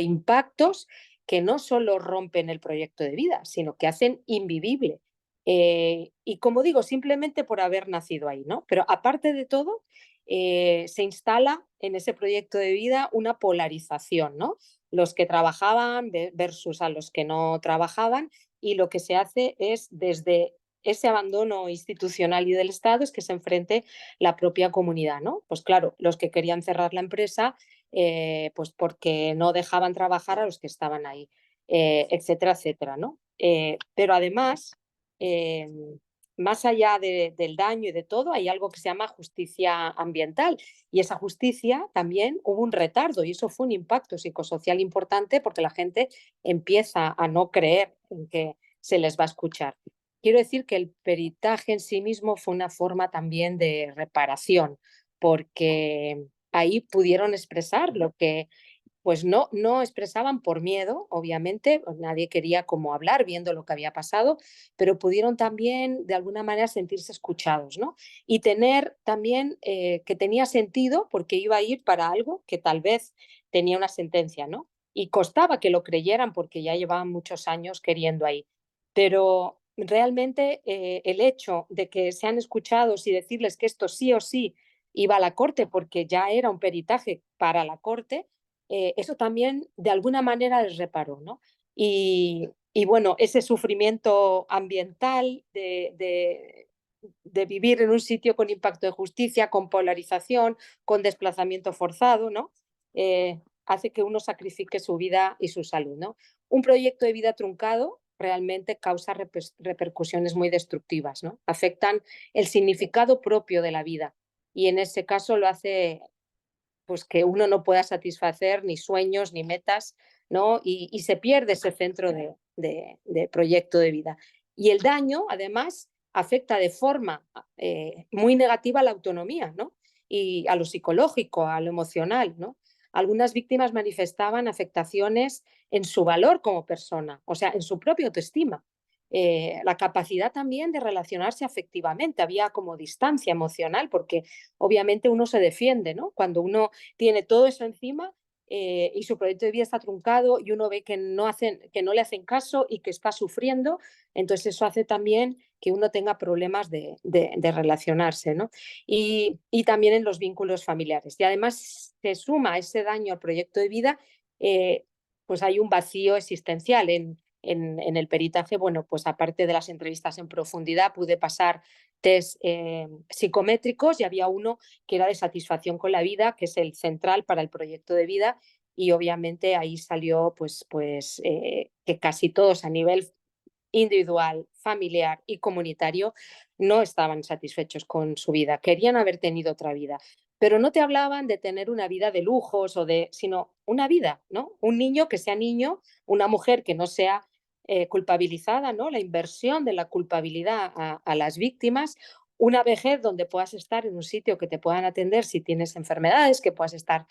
impactos que no solo rompen el proyecto de vida, sino que hacen invivible. Y como digo, simplemente por haber nacido ahí, ¿no? Pero aparte de todo, se instala en ese proyecto de vida una polarización, ¿no? Los que trabajaban versus a los que no trabajaban, y lo que se hace es desde ese abandono institucional y del Estado es que se enfrente la propia comunidad, ¿no? Pues claro, los que querían cerrar la empresa, pues porque no dejaban trabajar a los que estaban ahí, etcétera, etcétera, ¿no? Pero además, eh, más allá del daño y de todo, hay algo que se llama justicia ambiental, y esa justicia también hubo un retardo y eso fue un impacto psicosocial importante porque la gente empieza a no creer en que se les va a escuchar. Quiero decir que el peritaje en sí mismo fue una forma también de reparación, porque ahí pudieron expresar lo que pues no expresaban por miedo, obviamente, pues nadie quería como hablar viendo lo que había pasado, pero pudieron también de alguna manera sentirse escuchados, ¿no? Y tener también que tenía sentido porque iba a ir para algo que tal vez tenía una sentencia, ¿no? Y costaba que lo creyeran porque ya llevaban muchos años queriendo ahí. Pero realmente el hecho de que sean escuchados y decirles que esto sí o sí iba a la corte porque ya era un peritaje para la corte, eso también de alguna manera les reparó, ¿no? Y bueno, ese sufrimiento ambiental de vivir en un sitio con impacto de justicia, con polarización, con desplazamiento forzado, ¿no? Hace que uno sacrifique su vida y su salud, ¿no? Un proyecto de vida truncado realmente causa repercusiones muy destructivas, ¿no? Afectan el significado propio de la vida y en ese caso lo hace pues que uno no pueda satisfacer ni sueños ni metas, ¿no? Y se pierde ese centro de proyecto de vida. Y el daño, además, afecta de forma muy negativa a la autonomía, ¿no? Y a lo psicológico, a lo emocional, ¿no? Algunas víctimas manifestaban afectaciones en su valor como persona, o sea, en su propia autoestima. La capacidad también de relacionarse afectivamente, había como distancia emocional, porque obviamente uno se defiende, ¿no? Cuando uno tiene todo eso encima y su proyecto de vida está truncado y uno ve que no le hacen caso y que está sufriendo, entonces eso hace también que uno tenga problemas de relacionarse, ¿no? Y también en los vínculos familiares. Y además se suma ese daño al proyecto de vida, pues hay un vacío existencial en el peritaje. Bueno, pues aparte de las entrevistas en profundidad, pude pasar test psicométricos y había uno que era de satisfacción con la vida, que es el central para el proyecto de vida, y obviamente ahí salió que casi todos a nivel individual, familiar y comunitario no estaban satisfechos con su vida, querían haber tenido otra vida, pero no te hablaban de tener una vida de lujos sino una vida, ¿no? Un niño que sea niño, una mujer que no sea culpabilizada, ¿no? La inversión de la culpabilidad a las víctimas, una vejez donde puedas estar en un sitio que te puedan atender si tienes enfermedades, que puedas estar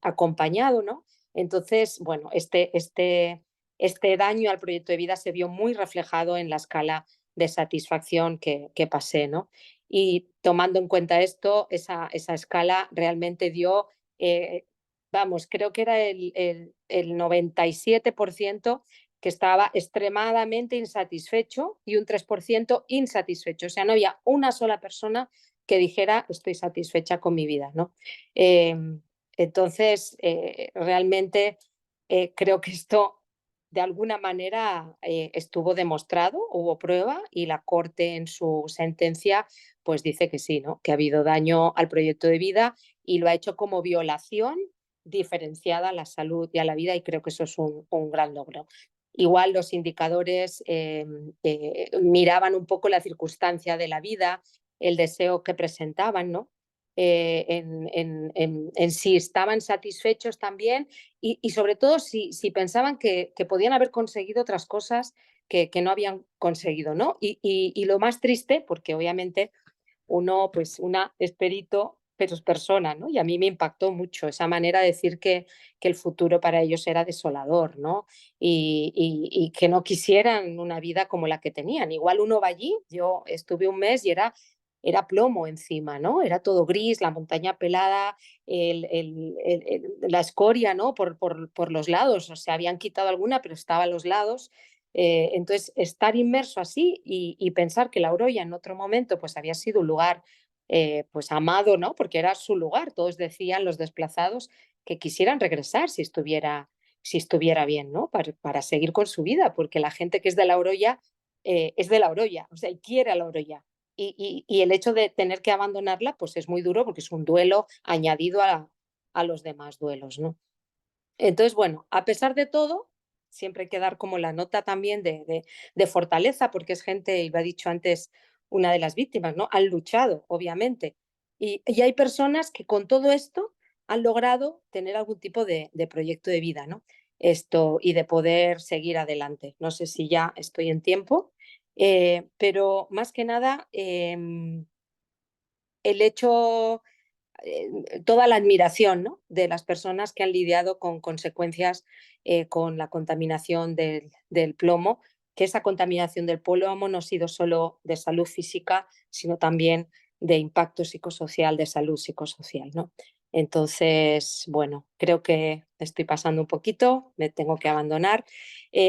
acompañado, ¿no? Entonces, bueno, este daño al proyecto de vida se vio muy reflejado en la escala de satisfacción que pasé, ¿no? Y tomando en cuenta esto, esa escala realmente dio, creo que era el 97% que estaba extremadamente insatisfecho y un 3% insatisfecho. O sea, no había una sola persona que dijera estoy satisfecha con mi vida, ¿no? Entonces, realmente creo que esto de alguna manera estuvo demostrado, hubo prueba y la Corte en su sentencia pues dice que sí, ¿no? Que ha habido daño al proyecto de vida y lo ha hecho como violación diferenciada a la salud y a la vida, y creo que eso es un gran logro. Igual los indicadores miraban un poco la circunstancia de la vida, el deseo que presentaban, ¿no? En si estaban satisfechos también y sobre todo si pensaban que podían haber conseguido otras cosas que no habían conseguido, ¿no? Y lo más triste, porque obviamente uno, pues una es perito, pero es persona, ¿no? Y a mí me impactó mucho esa manera de decir que el futuro para ellos era desolador, ¿no? Y que no quisieran una vida como la que tenían. Igual uno va allí, yo estuve un mes y era plomo encima, ¿no? Era todo gris, la montaña pelada, la escoria, ¿no? Por los lados, o sea, habían quitado alguna, pero estaba a los lados. Entonces, estar inmerso así y pensar que La Oroya en otro momento pues había sido un lugar pues amado, ¿no? Porque era su lugar. Todos decían, los desplazados, que quisieran regresar si estuviera bien, ¿no? Para seguir con su vida, porque la gente que es de La Oroya es de La Oroya, o sea, y quiere a La Oroya. Y el hecho de tener que abandonarla pues es muy duro porque es un duelo añadido a los demás duelos, ¿no? Entonces, bueno, a pesar de todo, siempre hay que dar como la nota también de fortaleza, porque es gente, y lo ha dicho antes una de las víctimas, ¿no? Han luchado, obviamente. Y hay personas que con todo esto han logrado tener algún tipo de proyecto de vida, ¿no? Esto, y de poder seguir adelante. No sé si ya estoy en tiempo, pero más que nada, el hecho toda la admiración, ¿no? De las personas que han lidiado con consecuencias con la contaminación del plomo, que esa contaminación del plomo no ha sido solo de salud física, sino también de impacto psicosocial, de salud psicosocial, ¿no? Entonces, bueno, creo que estoy pasando un poquito, me tengo que abandonar.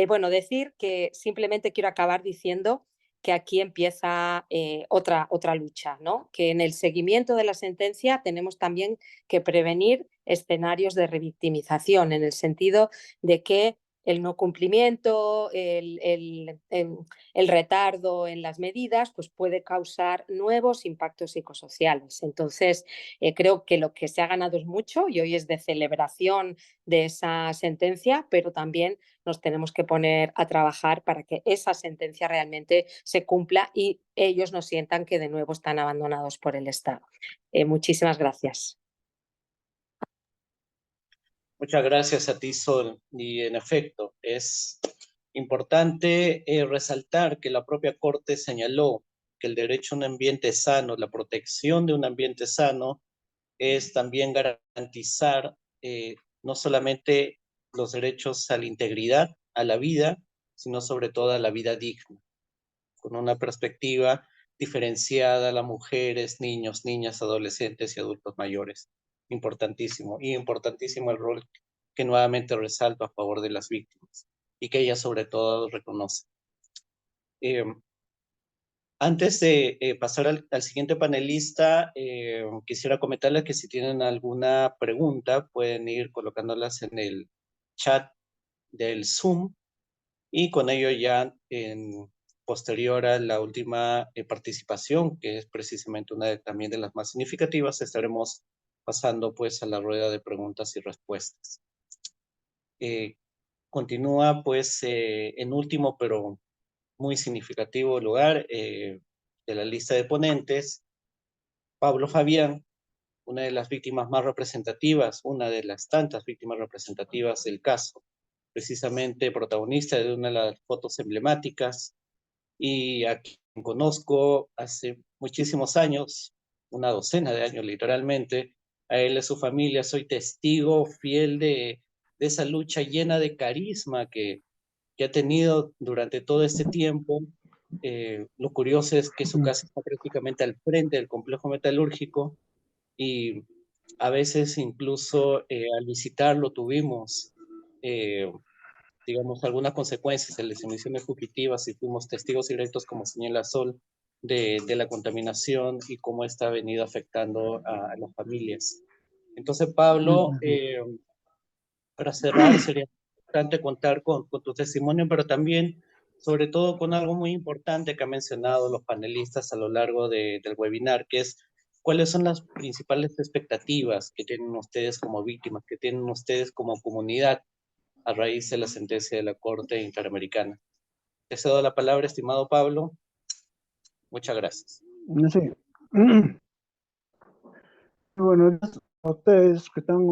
Bueno, decir que simplemente quiero acabar diciendo que aquí empieza otra lucha, ¿no? Que en el seguimiento de la sentencia tenemos también que prevenir escenarios de revictimización, en el sentido de que el no cumplimiento, el retardo en las medidas, pues puede causar nuevos impactos psicosociales. Entonces, creo que lo que se ha ganado es mucho y hoy es de celebración de esa sentencia, pero también nos tenemos que poner a trabajar para que esa sentencia realmente se cumpla y ellos no sientan que de nuevo están abandonados por el Estado. Muchísimas gracias. Muchas gracias a ti, Sol. Y en efecto, es importante resaltar que la propia Corte señaló que el derecho a un ambiente sano, la protección de un ambiente sano, es también garantizar no solamente los derechos a la integridad, a la vida, sino sobre todo a la vida digna, con una perspectiva diferenciada a las mujeres, niños, niñas, adolescentes y adultos mayores. Importantísimo. Y importantísimo el rol que nuevamente resalto a favor de las víctimas y que ellas sobre todo reconocen. Antes de pasar al siguiente panelista, quisiera comentarles que si tienen alguna pregunta pueden ir colocándolas en el chat del Zoom y con ello ya posterior a la última participación, que es precisamente una también de las más significativas, estaremos pasando pues a la rueda de preguntas y respuestas. Continúa pues en último pero muy significativo lugar de la lista de ponentes, Pablo Fabián, una de las víctimas más representativas, una de las tantas víctimas representativas del caso, precisamente protagonista de una de las fotos emblemáticas y a quien conozco hace muchísimos años, una docena de años literalmente, a él y a su familia, soy testigo fiel de esa lucha llena de carisma que ha tenido durante todo este tiempo. Lo curioso es que su casa está prácticamente al frente del complejo metalúrgico y a veces incluso al visitarlo tuvimos, digamos, algunas consecuencias de las emisiones fugitivas y fuimos testigos directos, como señala Sol, de la contaminación y cómo esta ha venido afectando a las familias. Entonces, Pablo, para cerrar, sería importante contar con tu testimonio, pero también sobre todo con algo muy importante que han mencionado los panelistas a lo largo del webinar, que es cuáles son las principales expectativas que tienen ustedes como víctimas, que tienen ustedes como comunidad a raíz de la sentencia de la Corte Interamericana. Te cedo la palabra, estimado Pablo. Muchas gracias. Sí. Bueno, gracias a ustedes que están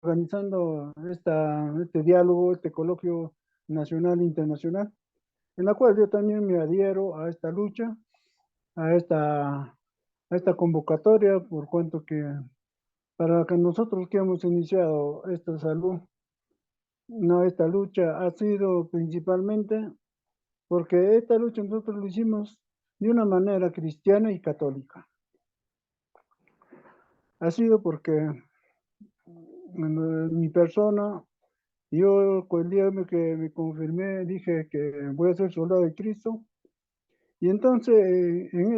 organizando este diálogo, este coloquio nacional e internacional, en la cual yo también me adhiero a esta lucha, a esta convocatoria, por cuanto que para que nosotros que hemos iniciado esta salud, no, esta lucha ha sido principalmente porque esta lucha nosotros lo hicimos de una manera cristiana y católica. Ha sido porque mi persona, yo el día que me confirmé dije que voy a ser soldado de Cristo, y entonces en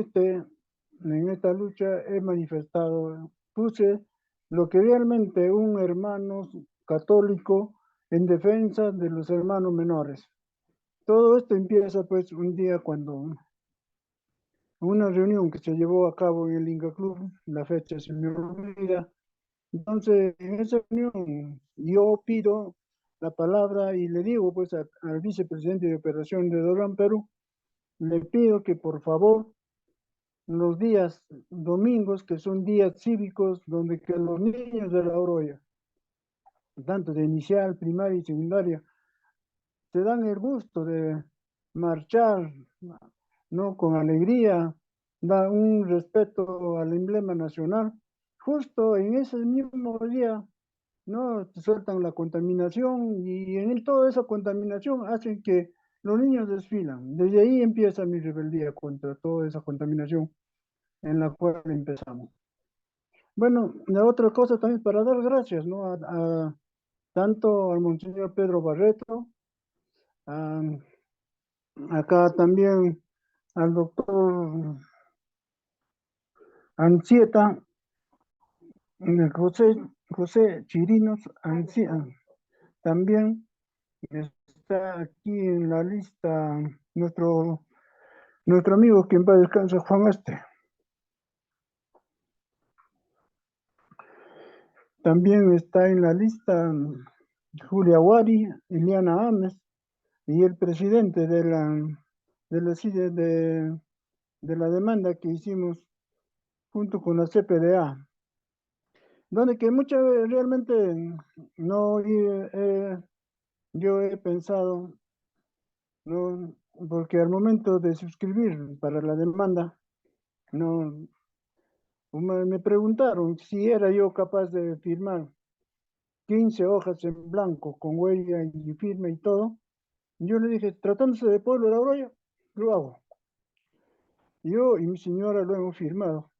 esta lucha he manifestado, puse lo que realmente un hermano católico en defensa de los hermanos menores. Todo esto empieza pues un día cuando una reunión que se llevó a cabo en el Inca Club, la fecha se me olvida. Entonces, en esa reunión yo pido la palabra y le digo pues al vicepresidente de operación de Dorán, Perú, le pido que por favor los días domingos, que son días cívicos, donde que los niños de la Oroya, tanto de inicial, primaria y secundaria, se dan el gusto de marchar, ¿no? Con alegría, da un respeto al emblema nacional. Justo en ese mismo día, ¿no? Sueltan la contaminación y en toda esa contaminación hacen que los niños desfilan. Desde ahí empieza mi rebeldía contra toda esa contaminación en la cual empezamos. Bueno, la otra cosa también para dar gracias, ¿no? Tanto al Monseñor Pedro Barreto, acá también al doctor Anchieta, José Chirinos Anchieta, también está aquí en la lista nuestro amigo quien va a descansar, Juan Este. También está en la lista Julia Wari, Eliana Ames y el presidente de la demanda que hicimos junto con la CPDA, donde que muchas veces realmente no yo he pensado, no, porque al momento de suscribir para la demanda, no, me preguntaron si era yo capaz de firmar 15 hojas en blanco con huella y firma y todo. Yo le dije, tratándose de Pueblo de la Oroya, lo hago. Yo y mi señora lo hemos firmado,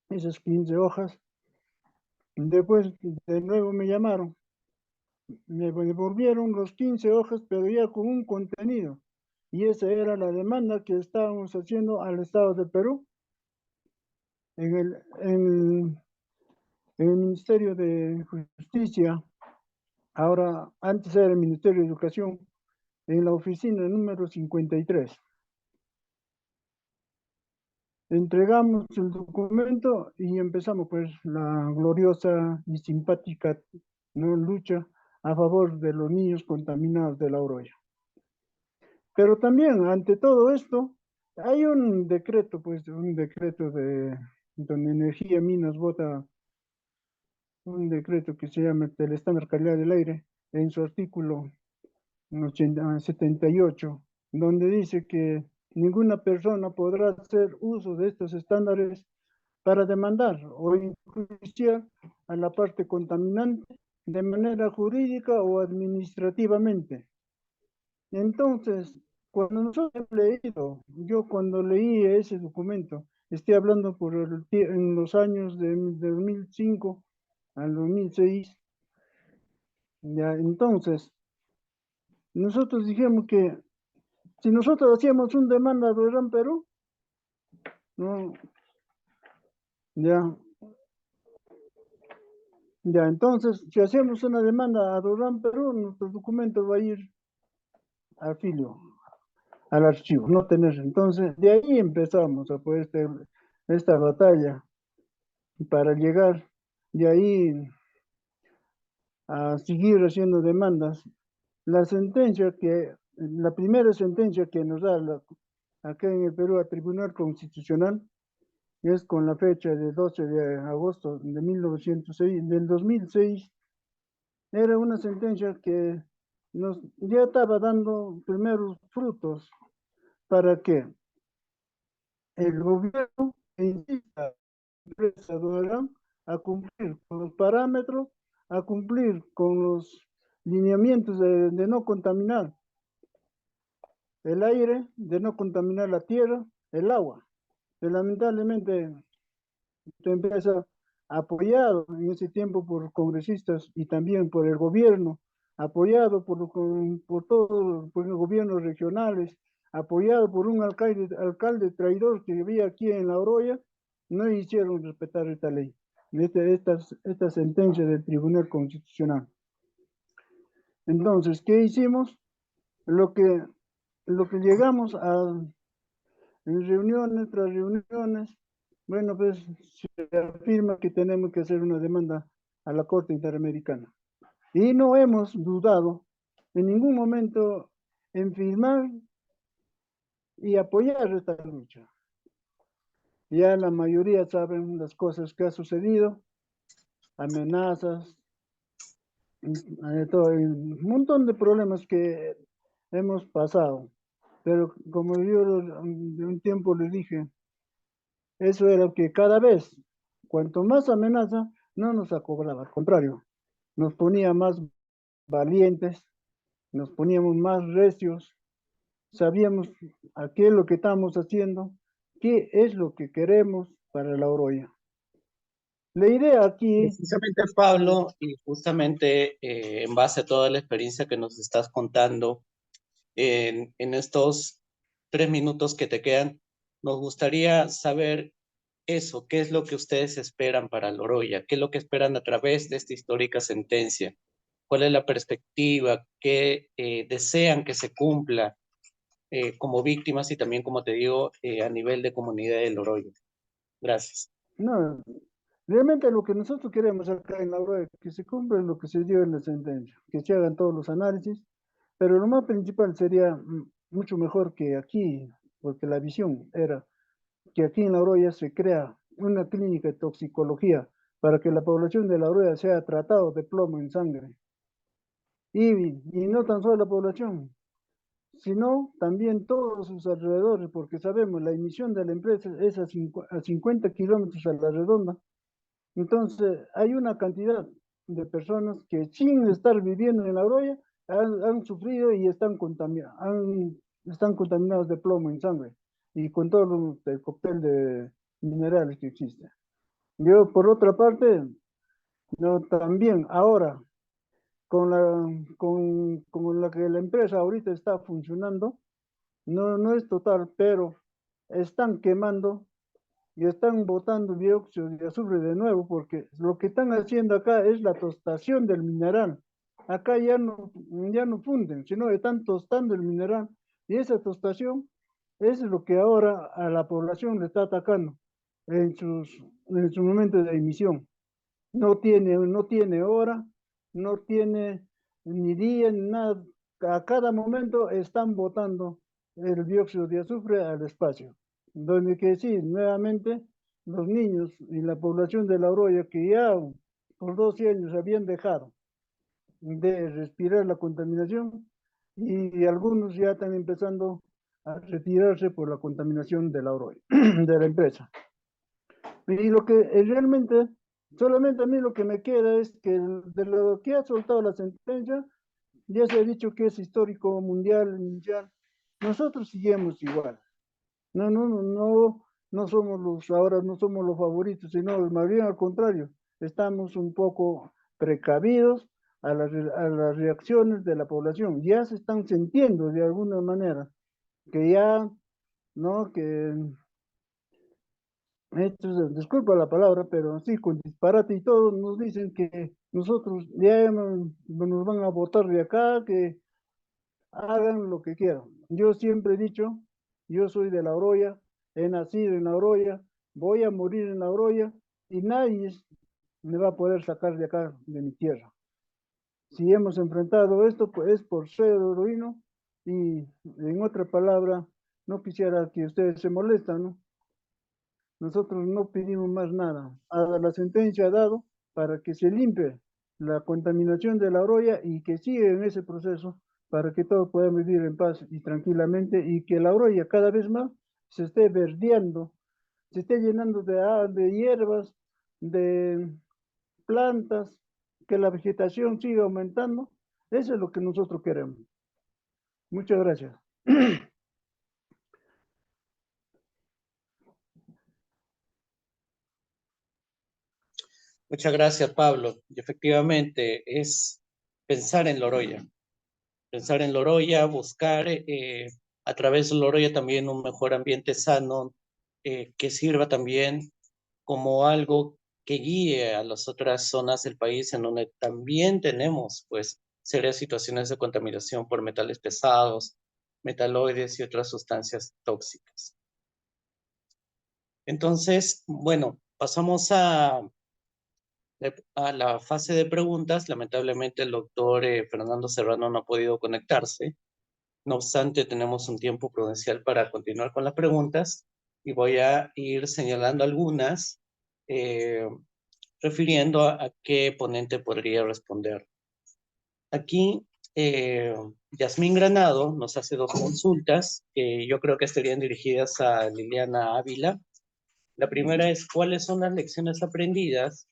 esas 15 hojas. Después de nuevo me llamaron, me devolvieron los 15 hojas, pero ya con un contenido. Y esa era la demanda que estábamos haciendo al Estado de Perú en el Ministerio de Justicia. Ahora, antes era el Ministerio de Educación, en la oficina número 53. Entregamos el documento y empezamos pues la gloriosa y simpática, ¿no?, lucha a favor de los niños contaminados de la Oroya. Pero también ante todo esto hay un decreto, pues un decreto de donde Energía Minas vota un decreto que se llama el estándar calidad del aire en su artículo 78, donde dice que ninguna persona podrá hacer uso de estos estándares para demandar o enjuiciar a la parte contaminante de manera jurídica o administrativamente. Entonces, cuando nosotros hemos leído, yo cuando leí ese documento, estoy hablando en los años de 2005 al 2006, ya entonces, nosotros dijimos que si nosotros hacíamos una demanda de Gran Perú, no, ya, entonces, si hacemos una demanda a Durán Perú, nuestro documento va a ir al filio, al archivo, no tener. Entonces, de ahí empezamos a poder esta batalla para llegar de ahí a seguir haciendo demandas. La primera sentencia que nos da acá en el Perú a Tribunal Constitucional es con la fecha de 12 de agosto de 1906, del 2006. Era una sentencia que ya estaba dando primeros frutos para que el gobierno insista a la empresa Dorán a cumplir con los parámetros, a cumplir con los lineamientos de no contaminar el aire, de no contaminar la tierra, el agua. Pero lamentablemente, esta empresa, apoyado en ese tiempo por congresistas y también por el gobierno, apoyado por los gobiernos regionales, apoyado por un alcalde traidor que vivía aquí en La Oroya, no hicieron respetar esta ley, esta sentencia del Tribunal Constitucional. Entonces, ¿qué hicimos? Lo que llegamos en reuniones tras reuniones, bueno, pues se afirma que tenemos que hacer una demanda a la Corte Interamericana. Y no hemos dudado en ningún momento en firmar y apoyar esta lucha. Ya la mayoría saben las cosas que ha sucedido, amenazas, un montón de problemas que hemos pasado. Pero como yo de un tiempo les dije, eso era que cada vez, cuanto más amenaza, no nos acoblaba, al contrario, nos ponía más valientes, nos poníamos más recios, sabíamos a qué es lo que estamos haciendo, qué es lo que queremos para La Oroya. La idea aquí... Precisamente, Pablo, y justamente en base a toda la experiencia que nos estás contando, en estos 3 minutos que te quedan, nos gustaría saber eso, qué es lo que ustedes esperan para Loroya, qué es lo que esperan a través de esta histórica sentencia, cuál es la perspectiva, qué desean que se cumpla como víctimas y también, como te digo, a nivel de comunidad de Loroya. Gracias. No, realmente lo que nosotros queremos acá en La Oroya es que se cumpla lo que se dio en la sentencia, que se hagan todos los análisis, pero lo más principal sería mucho mejor que aquí, porque la visión era que aquí en La Oroya se crea una clínica de toxicología para que la población de La Oroya sea tratado de plomo en sangre. Y no tan solo la población, sino también todos sus alrededores, porque sabemos la emisión de la empresa es a 50 kilómetros a la redonda. Entonces, hay una cantidad de personas que sin estar viviendo en La Oroya han sufrido y están contaminados de plomo en sangre y con todo el cóctel de minerales que existe. Yo, por otra parte, no, también ahora, con la que la empresa ahorita está funcionando, no es total, pero están quemando y están botando dióxido de azufre de nuevo, porque lo que están haciendo acá es la tostación del mineral. Acá ya no funden, sino están tostando el mineral. Y esa tostación es lo que ahora a la población le está atacando en su momento de emisión. No tiene hora, no tiene ni día, ni nada. A cada momento están botando el dióxido de azufre al espacio. Donde que sí, nuevamente, los niños y la población de La Oroya que ya por 12 años habían dejado de respirar la contaminación y algunos ya están empezando a retirarse por la contaminación de La Oroya, de la empresa. Y lo que realmente, solamente a mí lo que me queda es que de lo que ha soltado la sentencia, ya se ha dicho que es histórico mundial. Nosotros seguimos igual. No somos ahora no somos los favoritos, sino más bien al contrario, estamos un poco precavidos a las reacciones de la población. Ya se están sintiendo de alguna manera que ya, ¿no? Que disculpa la palabra, pero sí, con disparate y todo, nos dicen que nosotros ya nos van a votar de acá, que hagan lo que quieran. Yo siempre he dicho, yo soy de La Oroya, he nacido en La Oroya, voy a morir en La Oroya y nadie me va a poder sacar de acá, de mi tierra. Si hemos enfrentado esto, pues es por ser oroíno y en otra palabra, no quisiera que ustedes se molesten, ¿no? Nosotros no pedimos más nada. La sentencia ha dado para que se limpie la contaminación de La Oroya y que siga en ese proceso para que todos puedan vivir en paz y tranquilamente y que La Oroya cada vez más se esté verdeando, se esté llenando de hierbas, de plantas, que la vegetación siga aumentando. Eso es lo que nosotros queremos. Muchas gracias. Muchas gracias, Pablo. Y efectivamente es pensar en Loroya. Pensar en Loroya, buscar a través de Loroya también un mejor ambiente sano que sirva también como algo que guíe a las otras zonas del país en donde también tenemos pues serias situaciones de contaminación por metales pesados, metaloides y otras sustancias tóxicas. Entonces, bueno, pasamos a la fase de preguntas. Lamentablemente el doctor Fernando Serrano no ha podido conectarse. No obstante, tenemos un tiempo prudencial para continuar con las preguntas y voy a ir señalando algunas refiriendo a qué ponente podría responder. Aquí, Yasmín Granado nos hace dos consultas que yo creo que estarían dirigidas a Liliana Ávila. La primera es, ¿cuáles son las lecciones aprendidas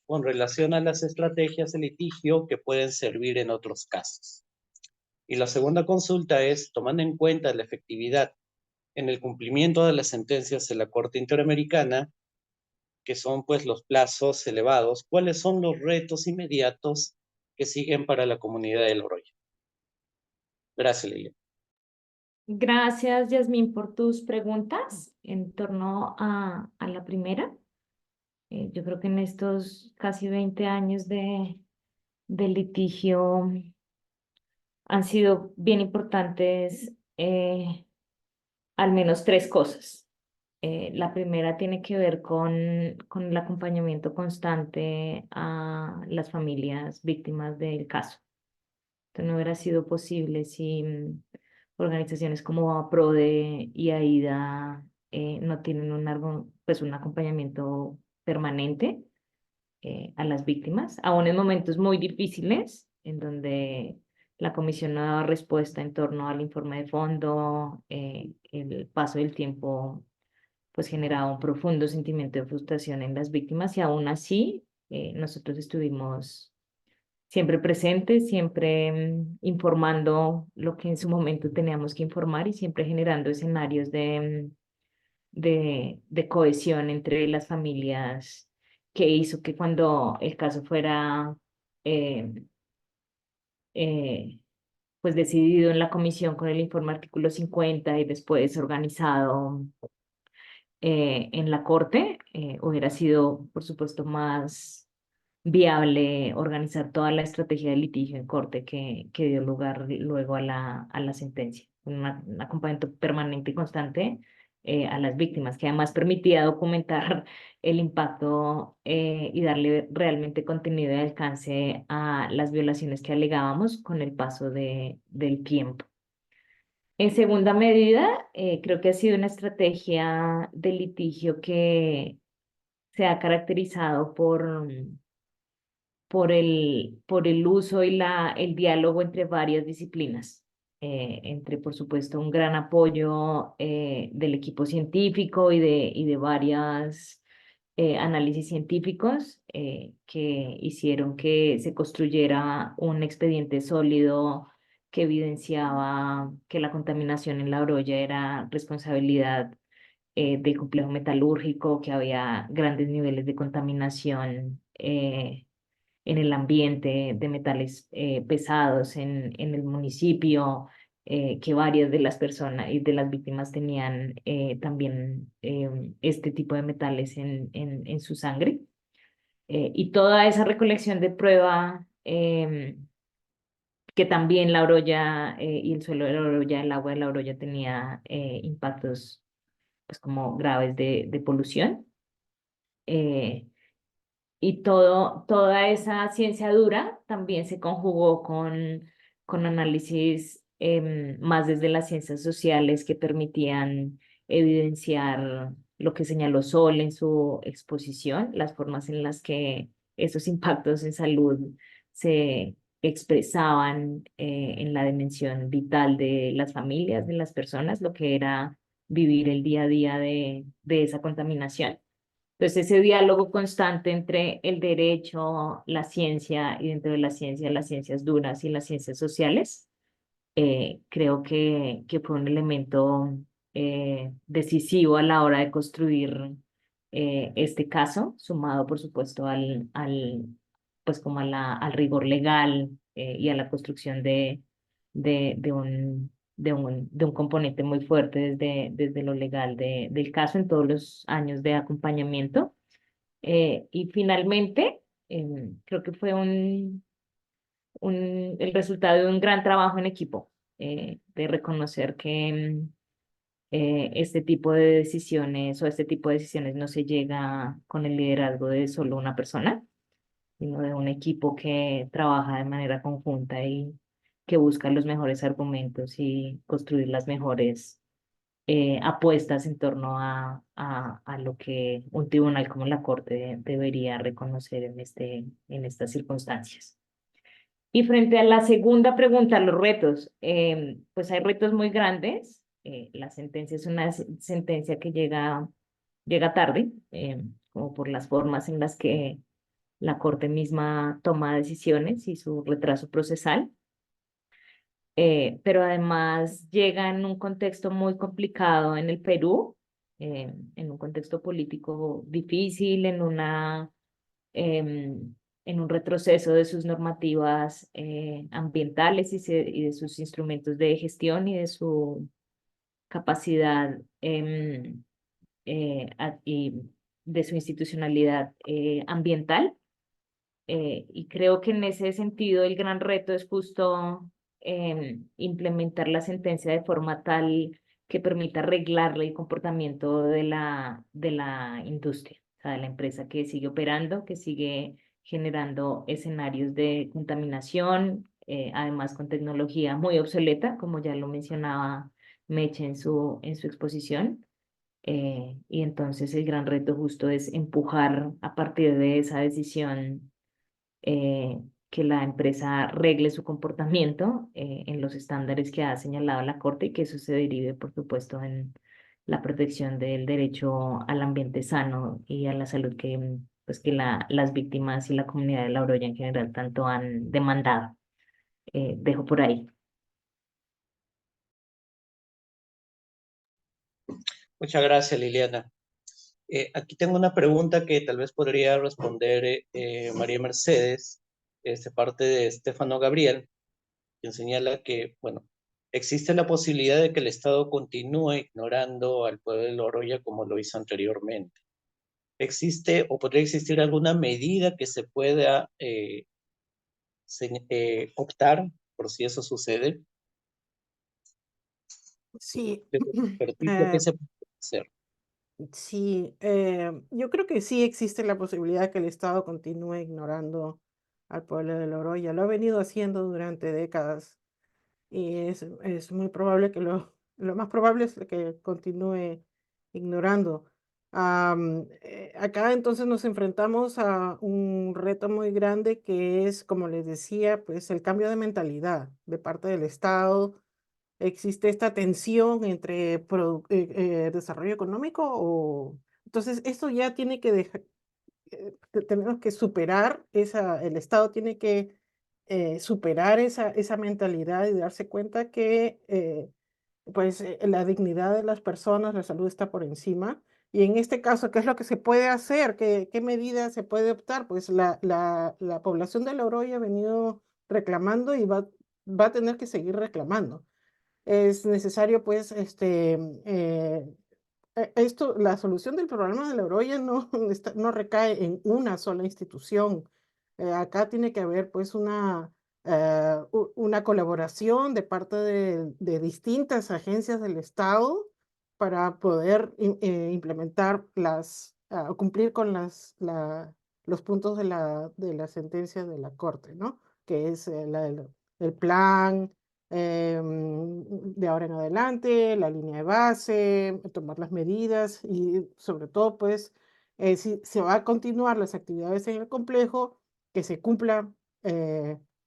con relación a las estrategias de litigio que pueden servir en otros casos? Y la segunda consulta es, tomando en cuenta la efectividad en el cumplimiento de las sentencias de la Corte Interamericana, que son pues los plazos elevados, ¿cuáles son los retos inmediatos que siguen para la comunidad del Oroya? Gracias, Lilia. Gracias, Yasmín, por tus preguntas en torno a la primera. Yo creo que en estos casi 20 años de litigio han sido bien importantes al menos tres cosas. La primera tiene que ver con el acompañamiento constante a las familias víctimas del caso. Esto no hubiera sido posible si organizaciones como APRODE y AIDA no tienen un acompañamiento permanente a las víctimas, aún en momentos muy difíciles, en donde la comisión no daba respuesta en torno al informe de fondo, el paso del tiempo pues generaba un profundo sentimiento de frustración en las víctimas y aún así nosotros estuvimos siempre presentes, siempre informando lo que en su momento teníamos que informar y siempre generando escenarios de cohesión entre las familias que hizo que cuando el caso fuera eh, eh, pues decidido en la comisión con el informe artículo 50 y después organizado en la corte, hubiera sido, por supuesto, más viable organizar toda la estrategia de litigio en corte que dio lugar luego a la sentencia. Un acompañamiento permanente y constante a las víctimas, que además permitía documentar el impacto y darle realmente contenido y alcance a las violaciones que alegábamos con el paso del tiempo. En segunda medida, creo que ha sido una estrategia de litigio que se ha caracterizado por el uso y el diálogo entre varias disciplinas, entre, por supuesto, un gran apoyo del equipo científico y de varios análisis científicos que hicieron que se construyera un expediente sólido que evidenciaba que la contaminación en La Oroya era responsabilidad del complejo metalúrgico, que había grandes niveles de contaminación en el ambiente de metales pesados en el municipio, que varias de las personas y de las víctimas tenían también este tipo de metales en su sangre. Y toda esa recolección de prueba que también la Oroya y el suelo de la Oroya, el agua de la Oroya tenía impactos pues como graves de polución. Y toda esa ciencia dura también se conjugó con análisis más desde las ciencias sociales que permitían evidenciar lo que señaló Sol en su exposición, las formas en las que esos impactos en salud se expresaban en la dimensión vital de las familias, de las personas, lo que era vivir el día a día de esa contaminación. Entonces, ese diálogo constante entre el derecho, la ciencia y dentro de la ciencia, las ciencias duras y las ciencias sociales, creo que fue un elemento decisivo a la hora de construir este caso, sumado, por supuesto, pues como al rigor legal y a la construcción de un componente muy fuerte desde lo legal del caso en todos los años de acompañamiento. Y finalmente, creo que fue el resultado de un gran trabajo en equipo, de reconocer que este tipo de decisiones o este tipo de decisiones no se llega con el liderazgo de solo una persona, sino de un equipo que trabaja de manera conjunta y que busca los mejores argumentos y construir las mejores apuestas en torno a lo que un tribunal como la Corte debería reconocer en estas circunstancias. Y frente a la segunda pregunta, los retos, pues hay retos muy grandes. La sentencia es una sentencia que llega tarde, como por las formas en las que la Corte misma toma decisiones y su retraso procesal. Pero además llega en un contexto muy complicado en el Perú, en un contexto político difícil, en un retroceso de sus normativas ambientales y de sus instrumentos de gestión y de su capacidad y de su institucionalidad ambiental. Y creo que en ese sentido el gran reto es justo implementar la sentencia de forma tal que permita arreglar el comportamiento de la industria, o sea, de la empresa que sigue operando, que sigue generando escenarios de contaminación, además con tecnología muy obsoleta, como ya lo mencionaba Meche en su exposición. Y entonces el gran reto justo es empujar a partir de esa decisión que la empresa arregle su comportamiento en los estándares que ha señalado la Corte y que eso se derive, por supuesto, en la protección del derecho al ambiente sano y a la salud pues, que las víctimas y la comunidad de La Oroya en general tanto han demandado. Dejo por ahí. Muchas gracias, Liliana. Aquí tengo una pregunta que tal vez podría responder María Mercedes, de parte de Estefano Gabriel, quien señala que, bueno, existe la posibilidad de que el Estado continúe ignorando al pueblo de La Oroya como lo hizo anteriormente. ¿Existe o podría existir alguna medida que se pueda optar por si eso sucede? Sí, Desde tu experticia, ¿qué se puede hacer? sí, yo creo que sí existe la posibilidad que el Estado continúe ignorando al pueblo de La Oroya. Lo ha venido haciendo durante décadas y es muy probable que lo más probable es que continúe ignorando. Acá entonces nos enfrentamos a un reto muy grande que es, como les decía, pues el cambio de mentalidad de parte del Estado. Existe esta tensión entre desarrollo económico o... Entonces, esto ya tiene que dejar, tenemos que superar el Estado tiene que superar esa mentalidad y darse cuenta que pues la dignidad de las personas, la salud está por encima. Y en este caso, ¿qué es lo que se puede hacer? ¿Qué medidas se puede optar? Pues la población de La Oroya ha venido reclamando y va a tener que seguir reclamando. Es necesario, pues, la solución del problema de La Oroya no recae en una sola institución. Acá tiene que haber, pues, una colaboración de parte de distintas agencias del Estado para poder implementar cumplir con los puntos de la sentencia de la Corte, ¿no? Que es el plan de ahora en adelante, la línea de base, tomar las medidas y sobre todo, pues, si se va a continuar las actividades en el complejo, que se cumplan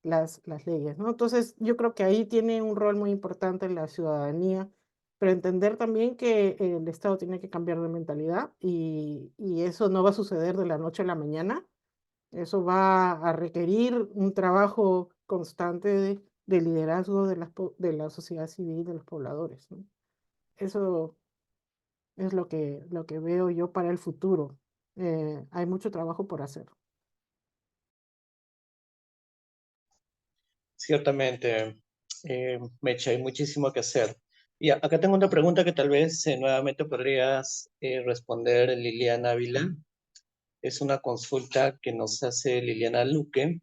las leyes, ¿no? Entonces, yo creo que ahí tiene un rol muy importante la ciudadanía, pero entender también que el Estado tiene que cambiar de mentalidad y eso no va a suceder de la noche a la mañana. Eso va a requerir un trabajo constante de liderazgo de la sociedad civil, de los pobladores, ¿no? Eso es lo que veo yo para el futuro. Hay mucho trabajo por hacer. Ciertamente, Mecha, hay muchísimo que hacer. Y acá tengo una pregunta que tal vez nuevamente podrías responder, Liliana Ávila. Es una consulta que nos hace Liliana Luque,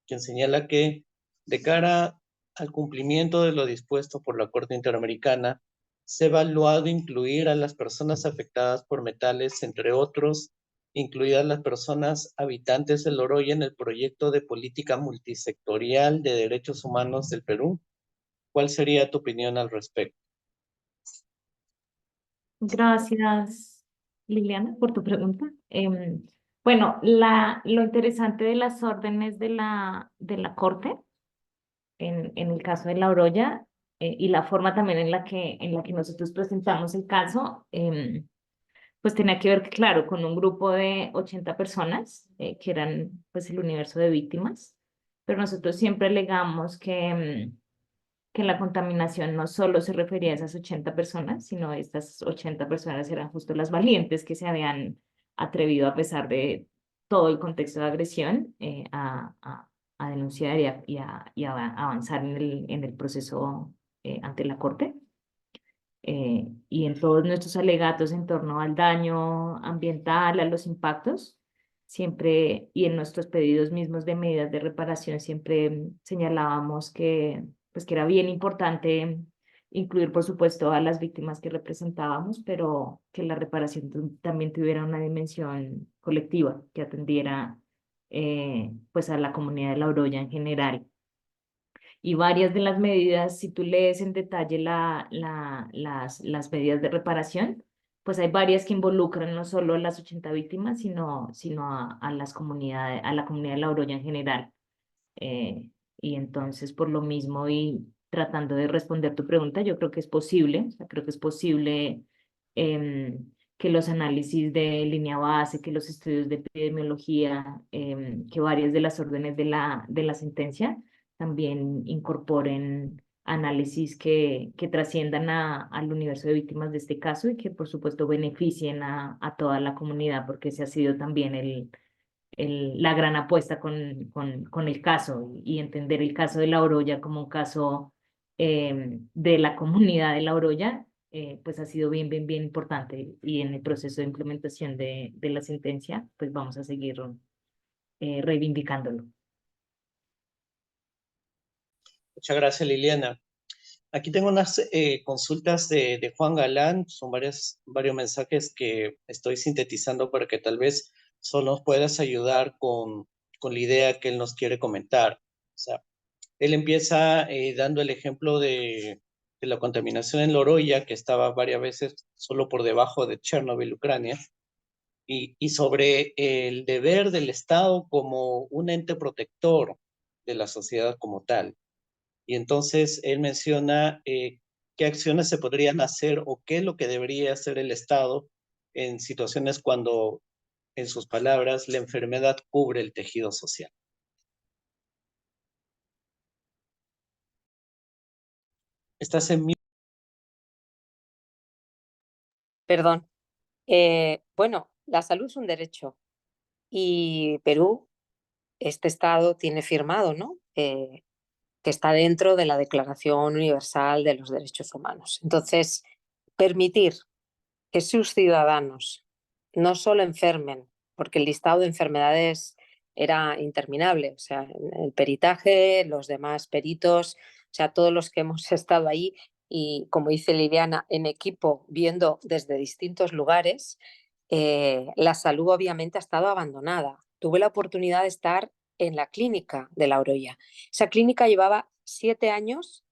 quien señala que de cara al cumplimiento de lo dispuesto por la Corte Interamericana, se ha evaluado incluir a las personas afectadas por metales, entre otros, incluidas las personas habitantes del Oroya en el proyecto de política multisectorial de derechos humanos del Perú. ¿Cuál sería tu opinión al respecto? Gracias, Liliana, por tu pregunta. Bueno, lo interesante de las órdenes de la Corte, en el caso de La Oroya, y la forma también en la que nosotros presentamos el caso, pues tenía que ver, claro, con un grupo de 80 personas, que eran pues el universo de víctimas, pero nosotros siempre alegamos que la contaminación no solo se refería a esas 80 personas, sino estas 80 personas eran justo las valientes que se habían atrevido, a pesar de todo el contexto de agresión, a denunciar y a avanzar en el proceso ante la Corte. Y en todos nuestros alegatos en torno al daño ambiental, a los impactos, siempre, y en nuestros pedidos mismos de medidas de reparación, siempre señalábamos pues, que era bien importante incluir, por supuesto, a las víctimas que representábamos, pero que la reparación también tuviera una dimensión colectiva, que atendiera pues a la comunidad de La Oroya en general. Y varias de las medidas, si tú lees en detalle las medidas de reparación, pues hay varias que involucran no solo a las 80 víctimas, sino a la comunidad de La Oroya en general. Y entonces, por lo mismo, y tratando de responder tu pregunta, yo creo que es posible, o sea, creo que es posible que los análisis de línea base, que los estudios de epidemiología, que varias de las órdenes de la sentencia también incorporen análisis que trasciendan al universo de víctimas de este caso y que, por supuesto, beneficien a toda la comunidad, porque ese ha sido también la gran apuesta con el caso, y entender el caso de La Oroya como un caso de la comunidad de La Oroya, pues ha sido bien importante, y en el proceso de implementación de la sentencia, pues vamos a seguir reivindicándolo. Muchas gracias, Liliana. Aquí tengo unas consultas de Juan Galán, son varios mensajes que estoy sintetizando para que tal vez solo nos puedas ayudar con la idea que él nos quiere comentar. O sea, él empieza dando el ejemplo de la contaminación en Loroya, que estaba varias veces solo por debajo de Chernobyl, Ucrania, y sobre el deber del Estado como un ente protector de la sociedad como tal. Y entonces él menciona qué acciones se podrían hacer o qué es lo que debería hacer el Estado en situaciones cuando, en sus palabras, la enfermedad cubre el tejido social. ¿Estás en mí? Perdón. Bueno, la salud es un derecho y Perú, este Estado, tiene firmado, ¿no? Que está dentro de la Declaración Universal de los Derechos Humanos. Entonces, permitir que sus ciudadanos no solo enfermen, porque el listado de enfermedades era interminable. O sea, el peritaje, los demás peritos, o sea, todos los que hemos estado ahí y, como dice Liliana, en equipo, viendo desde distintos lugares, la salud obviamente ha estado abandonada. Tuve la oportunidad de estar en la clínica de La Oroya. Esa clínica llevaba 7 años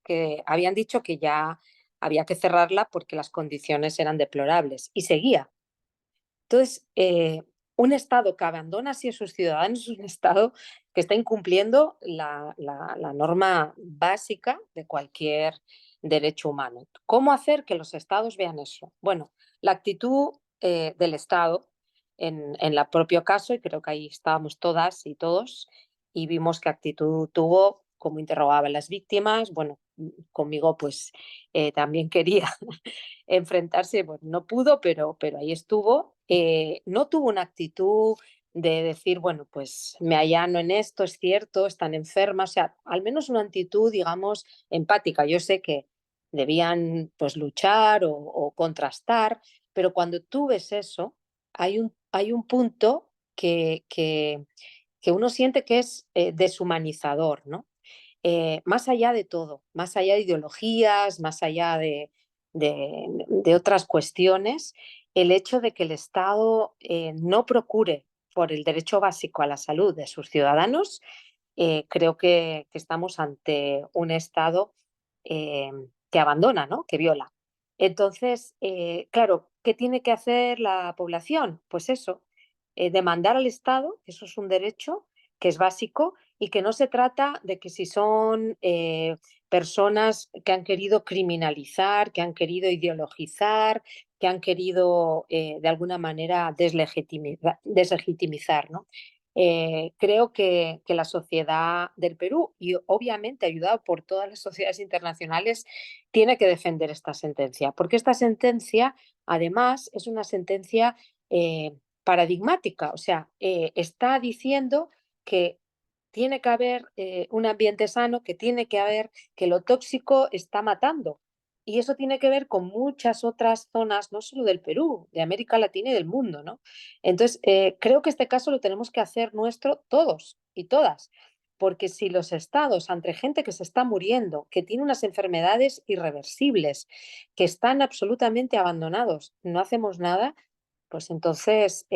que habían dicho que ya había que cerrarla porque las condiciones eran deplorables y seguía. Entonces, un Estado que abandona así a sus ciudadanos es un Estado que está incumpliendo la norma básica de cualquier derecho humano. ¿Cómo hacer que los Estados vean eso? Bueno, la actitud del Estado en el propio caso, y creo que ahí estábamos todas y todos, y vimos qué actitud tuvo, cómo interrogaba a las víctimas. Bueno, conmigo pues también quería enfrentarse, bueno, no pudo, pero ahí estuvo. No tuvo una actitud de decir, bueno, pues me allano en esto, es cierto, están enfermas, o sea, al menos una actitud, digamos, empática. Yo sé que debían pues luchar o contrastar, pero cuando tú ves eso, hay un punto que uno siente que es deshumanizador, ¿no? Más allá de todo, más allá de ideologías, más allá de otras cuestiones, el hecho de que el Estado no procure por el derecho básico a la salud de sus ciudadanos, creo que estamos ante un Estado que abandona, ¿no? Que viola. Entonces, claro, ¿qué tiene que hacer la población? Pues eso, demandar al Estado, que eso es un derecho que es básico y que no se trata de que si son personas que han querido criminalizar, que han querido ideologizar, que han querido de alguna manera deslegitimizar, ¿no? Creo que la sociedad del Perú, y obviamente ayudado por todas las sociedades internacionales, tiene que defender esta sentencia, porque esta sentencia, además, es una sentencia paradigmática, o sea, está diciendo que tiene que haber un ambiente sano, que tiene que haber, que lo tóxico está matando. Y eso tiene que ver con muchas otras zonas, no solo del Perú, de América Latina y del mundo, ¿no? Entonces, creo que este caso lo tenemos que hacer nuestro todos y todas, porque si los estados, ante gente que se está muriendo, que tiene unas enfermedades irreversibles, que están absolutamente abandonados, no hacemos nada, pues entonces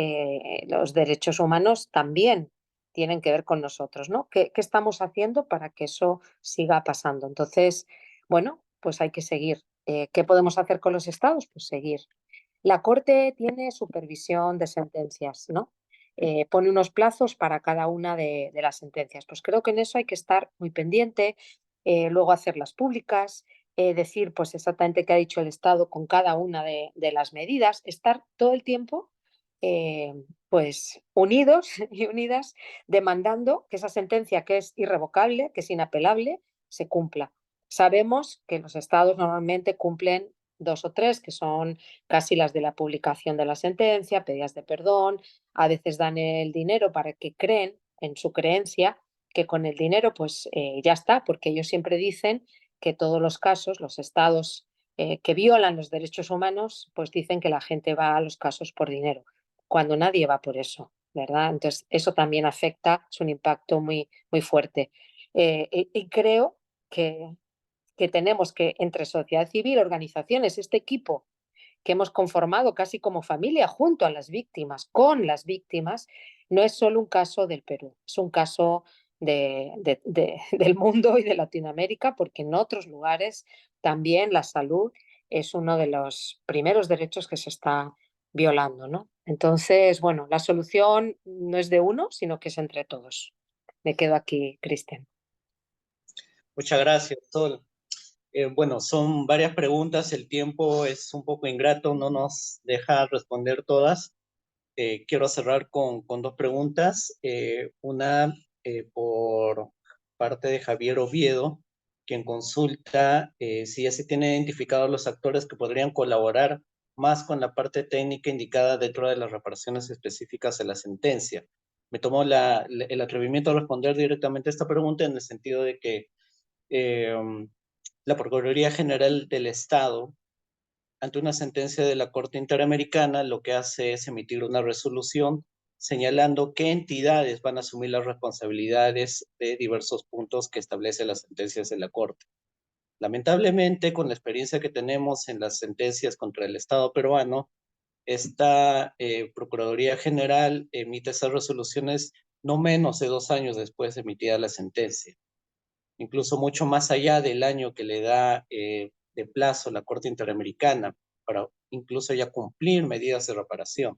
los derechos humanos también tienen que ver con nosotros, ¿no? ¿Qué estamos haciendo para que eso siga pasando? Entonces, bueno, pues hay que seguir. ¿Qué podemos hacer con los estados? Pues seguir. La Corte tiene supervisión de sentencias, ¿no? Pone unos plazos para cada una de las sentencias. Pues creo que en eso hay que estar muy pendiente, luego hacerlas públicas, decir pues exactamente qué ha dicho el Estado con cada una de las medidas, estar todo el tiempo pues unidos y unidas demandando que esa sentencia que es irrevocable, que es inapelable, se cumpla. Sabemos que los estados normalmente cumplen 2 o 3, que son casi las de la publicación de la sentencia, pedidas de perdón, a veces dan el dinero para que creen en su creencia, que con el dinero pues ya está, porque ellos siempre dicen que todos los casos, los estados que violan los derechos humanos, pues dicen que la gente va a los casos por dinero, cuando nadie va por eso, ¿verdad? Entonces, eso también afecta, es un impacto muy, muy fuerte. Y creo que tenemos que, entre sociedad civil, organizaciones, este equipo que hemos conformado casi como familia junto a las víctimas, con las víctimas, no es solo un caso del Perú, es un caso del mundo y de Latinoamérica, porque en otros lugares también la salud es uno de los primeros derechos que se está violando, ¿no? Entonces, bueno, la solución no es de uno, sino que es entre todos. Me quedo aquí, Cristian. Muchas gracias, Sol. Bueno, son varias preguntas, el tiempo es un poco ingrato, no nos deja responder todas. Quiero cerrar con 2 preguntas. Una por parte de Javier Oviedo, quien consulta si ya se tienen identificados los actores que podrían colaborar más con la parte técnica indicada dentro de las reparaciones específicas de la sentencia. Me tomo el atrevimiento de responder directamente a esta pregunta en el sentido de que la Procuraduría General del Estado, ante una sentencia de la Corte Interamericana, lo que hace es emitir una resolución señalando qué entidades van a asumir las responsabilidades de diversos puntos que establece las sentencias de la Corte. Lamentablemente, con la experiencia que tenemos en las sentencias contra el Estado peruano, esta Procuraduría General emite esas resoluciones no menos de 2 años después de emitida la sentencia, incluso mucho más allá del año que le da de plazo la Corte Interamericana para incluso ya cumplir medidas de reparación.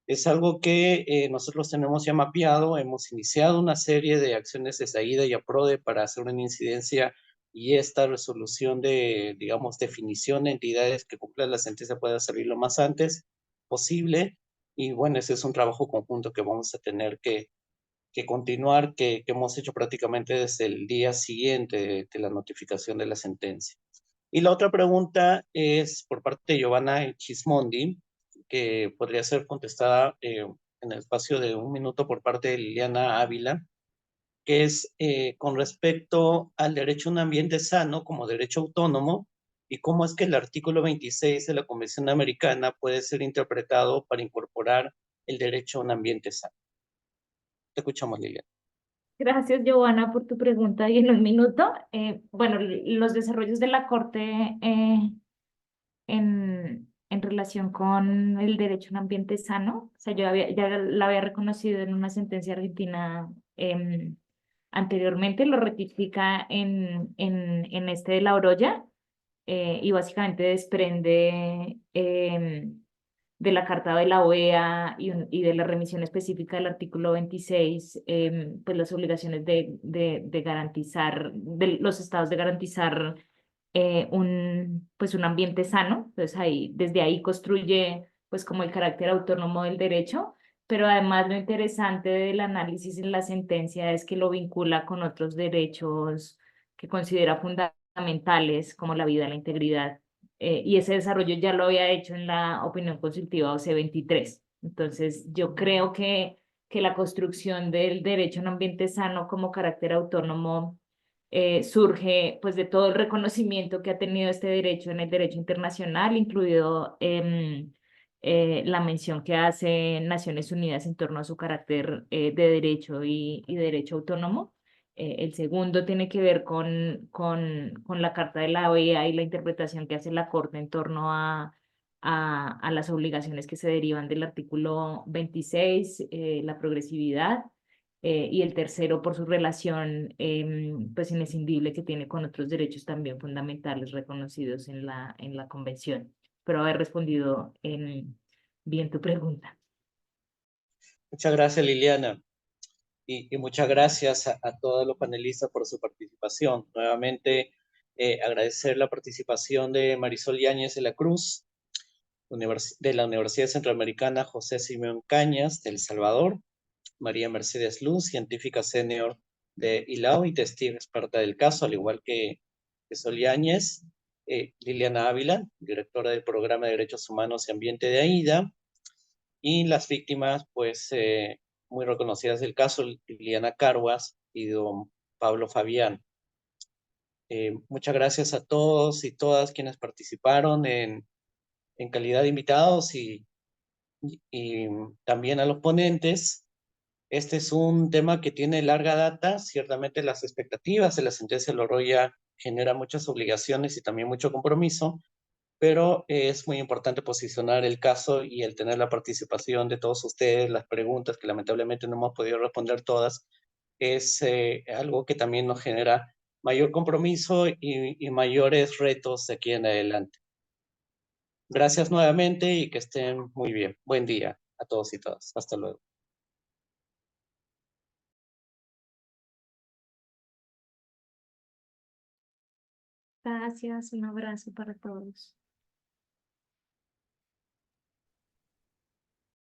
Es algo que nosotros tenemos ya mapeado, hemos iniciado una serie de acciones desde AIDA y APRODE para hacer una incidencia y esta resolución de, digamos, definición de entidades que cumplan la sentencia pueda salir lo más antes posible. Y bueno, ese es un trabajo conjunto que vamos a tener que continuar, que hemos hecho prácticamente desde el día siguiente de la notificación de la sentencia. Y la otra pregunta es por parte de Giovanna Chismondi, que podría ser contestada en el espacio de 1 minuto por parte de Liliana Ávila, que es con respecto al derecho a un ambiente sano como derecho autónomo y cómo es que el artículo 26 de la Convención Americana puede ser interpretado para incorporar el derecho a un ambiente sano. Te escuchamos, Liliana. Gracias, Giovanna, por tu pregunta. Y en 1 minuto, bueno, los desarrollos de la Corte en relación con el derecho a un ambiente sano, o sea, yo ya la había reconocido en una sentencia argentina anteriormente, lo rectifica en este de La Oroya, y básicamente desprende de la Carta de la OEA y de la remisión específica del artículo 26, pues las obligaciones de garantizar, de los estados de garantizar pues un ambiente sano. Entonces ahí, desde ahí construye pues como el carácter autónomo del derecho, pero además lo interesante del análisis en la sentencia es que lo vincula con otros derechos que considera fundamentales, como la vida, la integridad, y ese desarrollo ya lo había hecho en la opinión consultiva OC23. Entonces, yo creo que la construcción del derecho a un ambiente sano como carácter autónomo surge pues de todo el reconocimiento que ha tenido este derecho en el derecho internacional, incluido la mención que hace Naciones Unidas en torno a su carácter de derecho y derecho autónomo. El segundo tiene que ver con la Carta de la OEA y la interpretación que hace la Corte en torno a las obligaciones que se derivan del artículo 26, la progresividad, y el tercero por su relación pues inescindible que tiene con otros derechos también fundamentales reconocidos en la Convención. Espero haber respondido bien tu pregunta. Muchas gracias, Liliana. Y muchas gracias a todos los panelistas por su participación. Nuevamente, agradecer la participación de Marisol Yáñez de la Cruz, de la Universidad Centroamericana José Simeón Cañas, de El Salvador, María Mercedes Luz, científica senior de ILAO y testigo experta del caso, al igual que Sol Yáñez, Liliana Ávila, directora del Programa de Derechos Humanos y Ambiente de AIDA, y las víctimas, pues, muy reconocidas del caso, Liliana Carguas y don Pablo Fabián. Muchas gracias a todos y todas quienes participaron en calidad de invitados y también a los ponentes. Este es un tema que tiene larga data, ciertamente las expectativas de la sentencia de La Oroya generan muchas obligaciones y también mucho compromiso, pero es muy importante posicionar el caso y el tener la participación de todos ustedes, las preguntas que lamentablemente no hemos podido responder todas, es algo que también nos genera mayor compromiso y mayores retos de aquí en adelante. Gracias nuevamente y que estén muy bien. Buen día a todos y todas. Hasta luego. Gracias, un abrazo para todos.